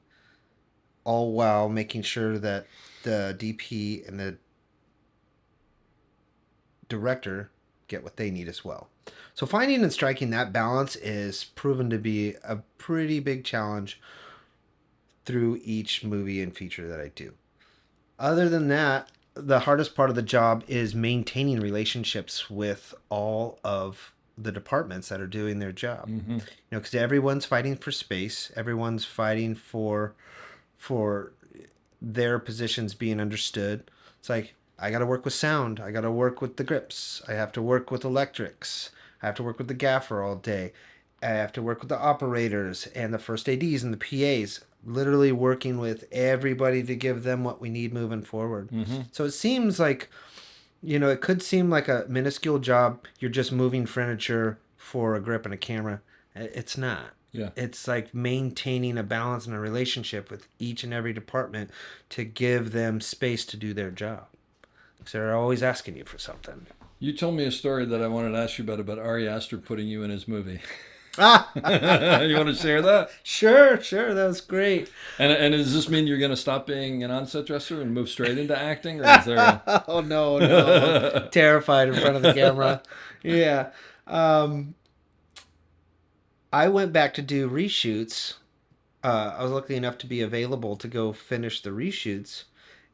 all while making sure that the DP and the director get what they need as well. So finding and striking that balance is proven to be a pretty big challenge through each movie and feature that I do. Other than that, the hardest part of the job is maintaining relationships with all of the departments that are doing their job. Mm-hmm. Because everyone's fighting for space, everyone's fighting for their positions being understood. It's like, I got to work with sound, I got to work with the grips, I have to work with electrics, I have to work with the gaffer all day, I have to work with the operators and the first ADs and the PAs, literally working with everybody to give them what we need moving forward. Mm-hmm. So it seems like, it could seem like a minuscule job. You're just moving furniture for a grip and a camera. It's not. Yeah. It's like maintaining a balance and a relationship with each and every department to give them space to do their job. Because they're always asking you for something. You told me a story that I wanted to ask you about Ari Aster putting you in his movie. You want to share that? Sure. That was great. And does this mean you're going to stop being an on-set dresser and move straight into acting? Or is there Oh, no. I'm terrified in front of the camera. Yeah. I went back to do reshoots. I was lucky enough to be available to go finish the reshoots.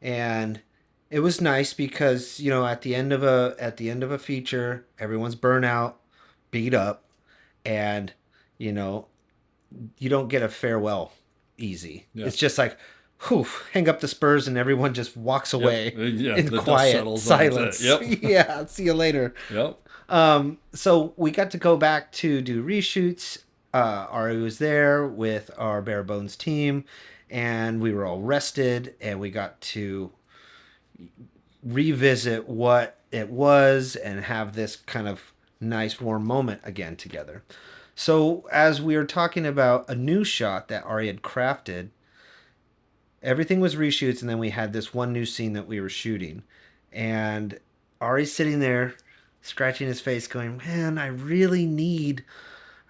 And it was nice because, at the end of a feature, everyone's burnt out, beat up. And, you don't get a farewell easy. Yeah. It's just like, hang up the spurs, and everyone just walks away Yeah, in the dust quiet settles and that's silence. it. Yep. Yeah, see you later. Yep. So we got to go back to do reshoots. Ari was there with our Bare Bones team, and we were all rested, and we got to revisit what it was and have this kind of nice warm moment again together. So as we were talking about a new shot that Ari had crafted, everything was reshoots, and then we had this one new scene that we were shooting, and Ari's sitting there scratching his face going, man, I really need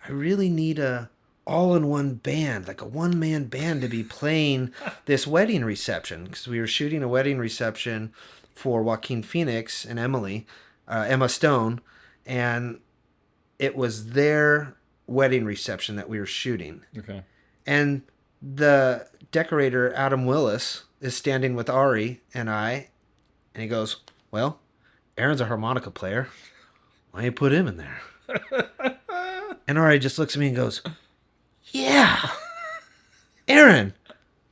a all-in-one band, like a one-man band to be playing this wedding reception, because we were shooting a wedding reception for Joaquin Phoenix and Emma Stone, and it was their wedding reception that we were shooting. Okay. And the decorator, Adam Willis, is standing with Ari and I, and he goes, well, Aaron's a harmonica player. Why don't you put him in there? And Ari just looks at me and goes, yeah. Aaron,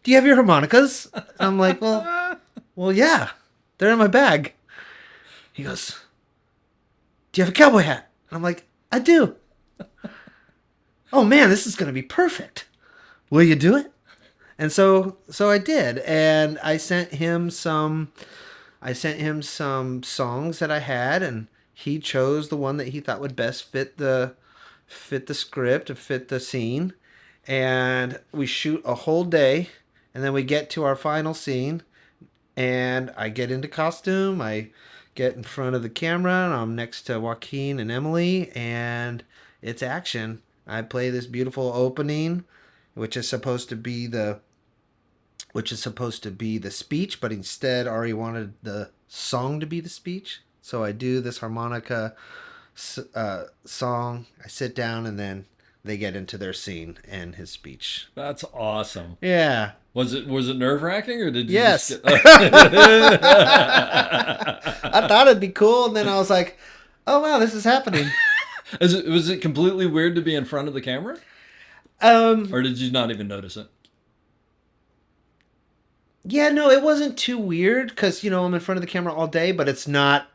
do you have your harmonicas? And I'm like, well, yeah. They're in my bag. He goes, do you have a cowboy hat? And I'm like, I do. Oh, man, this is going to be perfect. Will you do it? And so I did. And I sent him some songs that I had, and he chose the one that he thought would best fit the script and fit the scene. And we shoot a whole day, and then we get to our final scene, and I get into costume. I get in front of the camera, and I'm next to Joaquin and Emily, and it's action. I play this beautiful opening, which is supposed to be the speech, but instead Ari wanted the song to be the speech. So I do this harmonica song. I sit down, and then they get into their scene and his speech. That's awesome. Yeah. Was it nerve-wracking, or did you Yes. just I thought it'd be cool, and then I was like, oh wow, this is happening. Was it completely weird to be in front of the camera? Or did you not even notice it? Yeah, no, it wasn't too weird, because, I'm in front of the camera all day, but it's not,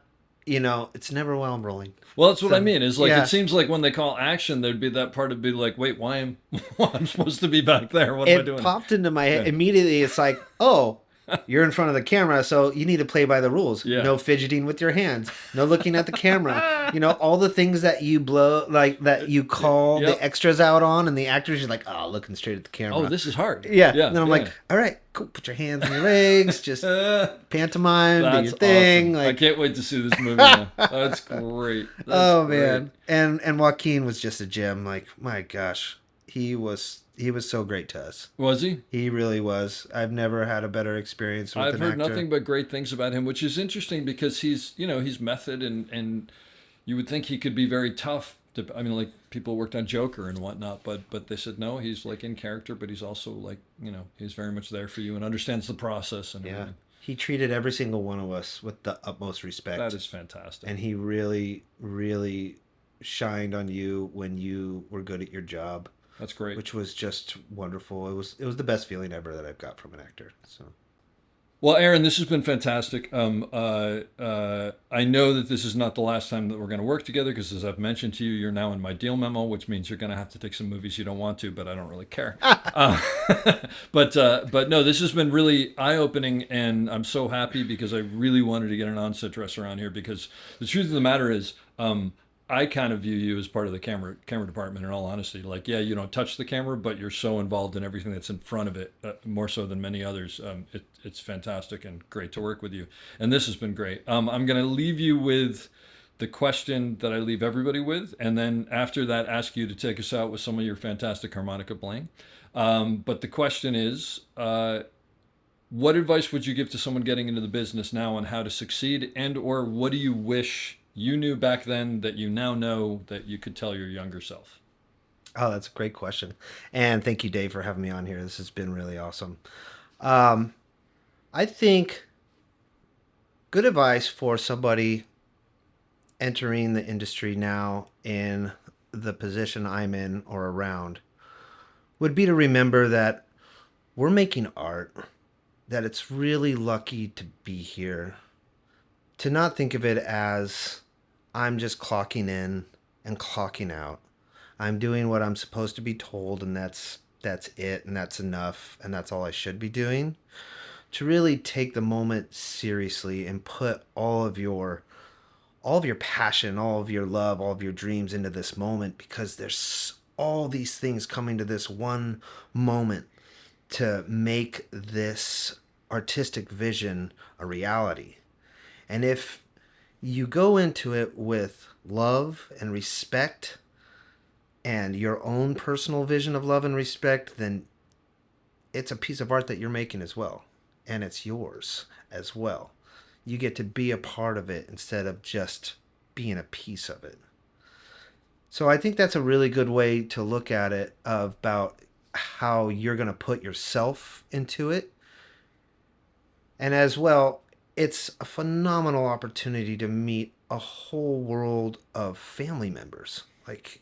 it's never while I'm rolling. Well, that's what I mean. Is like, yeah. It seems like when they call action, there'd be that part to be like, wait, why am I'm supposed to be back there? What am I doing? It popped into my head immediately. It's like, oh, you're in front of the camera, so you need to play by the rules. Yeah. No fidgeting with your hands. No looking at the camera. All the things that you that you call the extras out on, and the actors are like, oh, looking straight at the camera. Oh, this is hard. Yeah. And then I'm like, all right, cool. Put your hands on your legs. Just pantomime, do your thing. Awesome. Like, I can't wait to see this movie now. That's great. That's man. And Joaquin was just a gem. Like, my gosh, he was so great to us. Was he? He really was. I've never had a better experience with I've an heard actor. nothing but great things about him, which is interesting because he's method and you would think he could be very tough. Like people worked on Joker and whatnot, but they said no, he's like in character, but he's also like, he's very much there for you and understands the process and everything. He treated every single one of us with the utmost respect. That is fantastic. And he really, really shined on you when you were good at your job. That's great. Which was just wonderful. It was the best feeling ever that I've got from an actor. So, well, Aaron, this has been fantastic. I know that this is not the last time that we're going to work together because, as I've mentioned to you, you're now in my deal memo, which means you're going to have to take some movies you don't want to, but I don't really care. But no, this has been really eye-opening, and I'm so happy because I really wanted to get an on-set dresser around here because the truth of the matter is, I kind of view you as part of the camera department, in all honesty. Like, yeah, you don't touch the camera, but you're so involved in everything that's in front of it, more so than many others. It's fantastic and great to work with you. And this has been great. I'm going to leave you with the question that I leave everybody with, and then after that, ask you to take us out with some of your fantastic harmonica playing. But the question is, what advice would you give to someone getting into the business now on how to succeed, and or what do you wish you knew back then that you now know that you could tell your younger self? Oh, that's a great question. And thank you, Dave, for having me on here. This has been really awesome. I think good advice for somebody entering the industry now in the position I'm in or around would be to remember that we're making art. that it's really lucky to be here. To not think of it as I'm just clocking in and clocking out. I'm doing what I'm supposed to be told, and that's it, and that's enough, and that's all I should be doing. To really take the moment seriously and put all of your passion, all of your love, all of your dreams into this moment, because there's all these things coming to this one moment to make this artistic vision a reality. And if you go into it with love and respect and your own personal vision of love and respect, then it's a piece of art that you're making as well. And it's yours as well. You get to be a part of it instead of just being a piece of it. So I think that's a really good way to look at it, about how you're going to put yourself into it. And as well, it's a phenomenal opportunity to meet a whole world of family members. Like,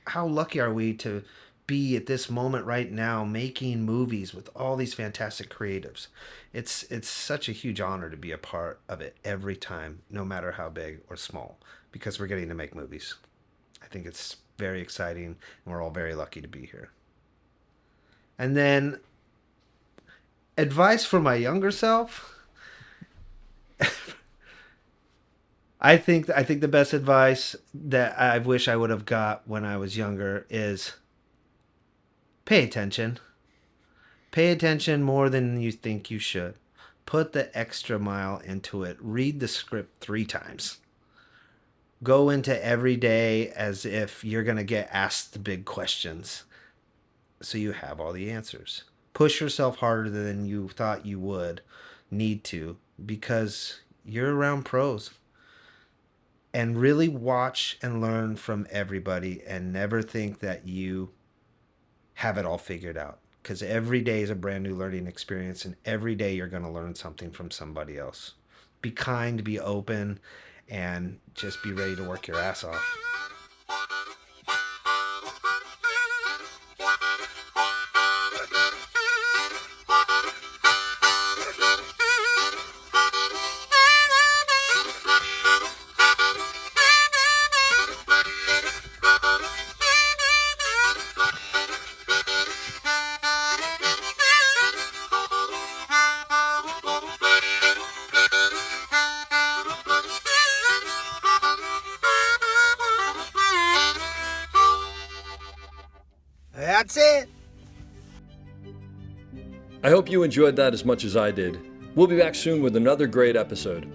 how lucky are we to be at this moment right now making movies with all these fantastic creatives? It's such a huge honor to be a part of it every time, no matter how big or small, because we're getting to make movies. I think it's very exciting, and we're all very lucky to be here. And then, advice for my younger self. I think the best advice that I wish I would have got when I was younger is pay attention. Pay attention more than you think you should. Put the extra mile into it. Read the script 3 times. Go into every day as if you're going to get asked the big questions, so you have all the answers. Push yourself harder than you thought you would need to, because you're around pros. And really watch and learn from everybody, and never think that you have it all figured out, because every day is a brand new learning experience, and every day you're going to learn something from somebody else. Be kind, be open, and just be ready to work your ass off. That's it. I hope you enjoyed that as much as I did. We'll be back soon with another great episode.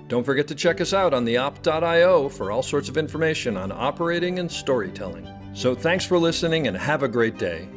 Don't forget to check us out on theop.io for all sorts of information on operating and storytelling. So thanks for listening, and have a great day.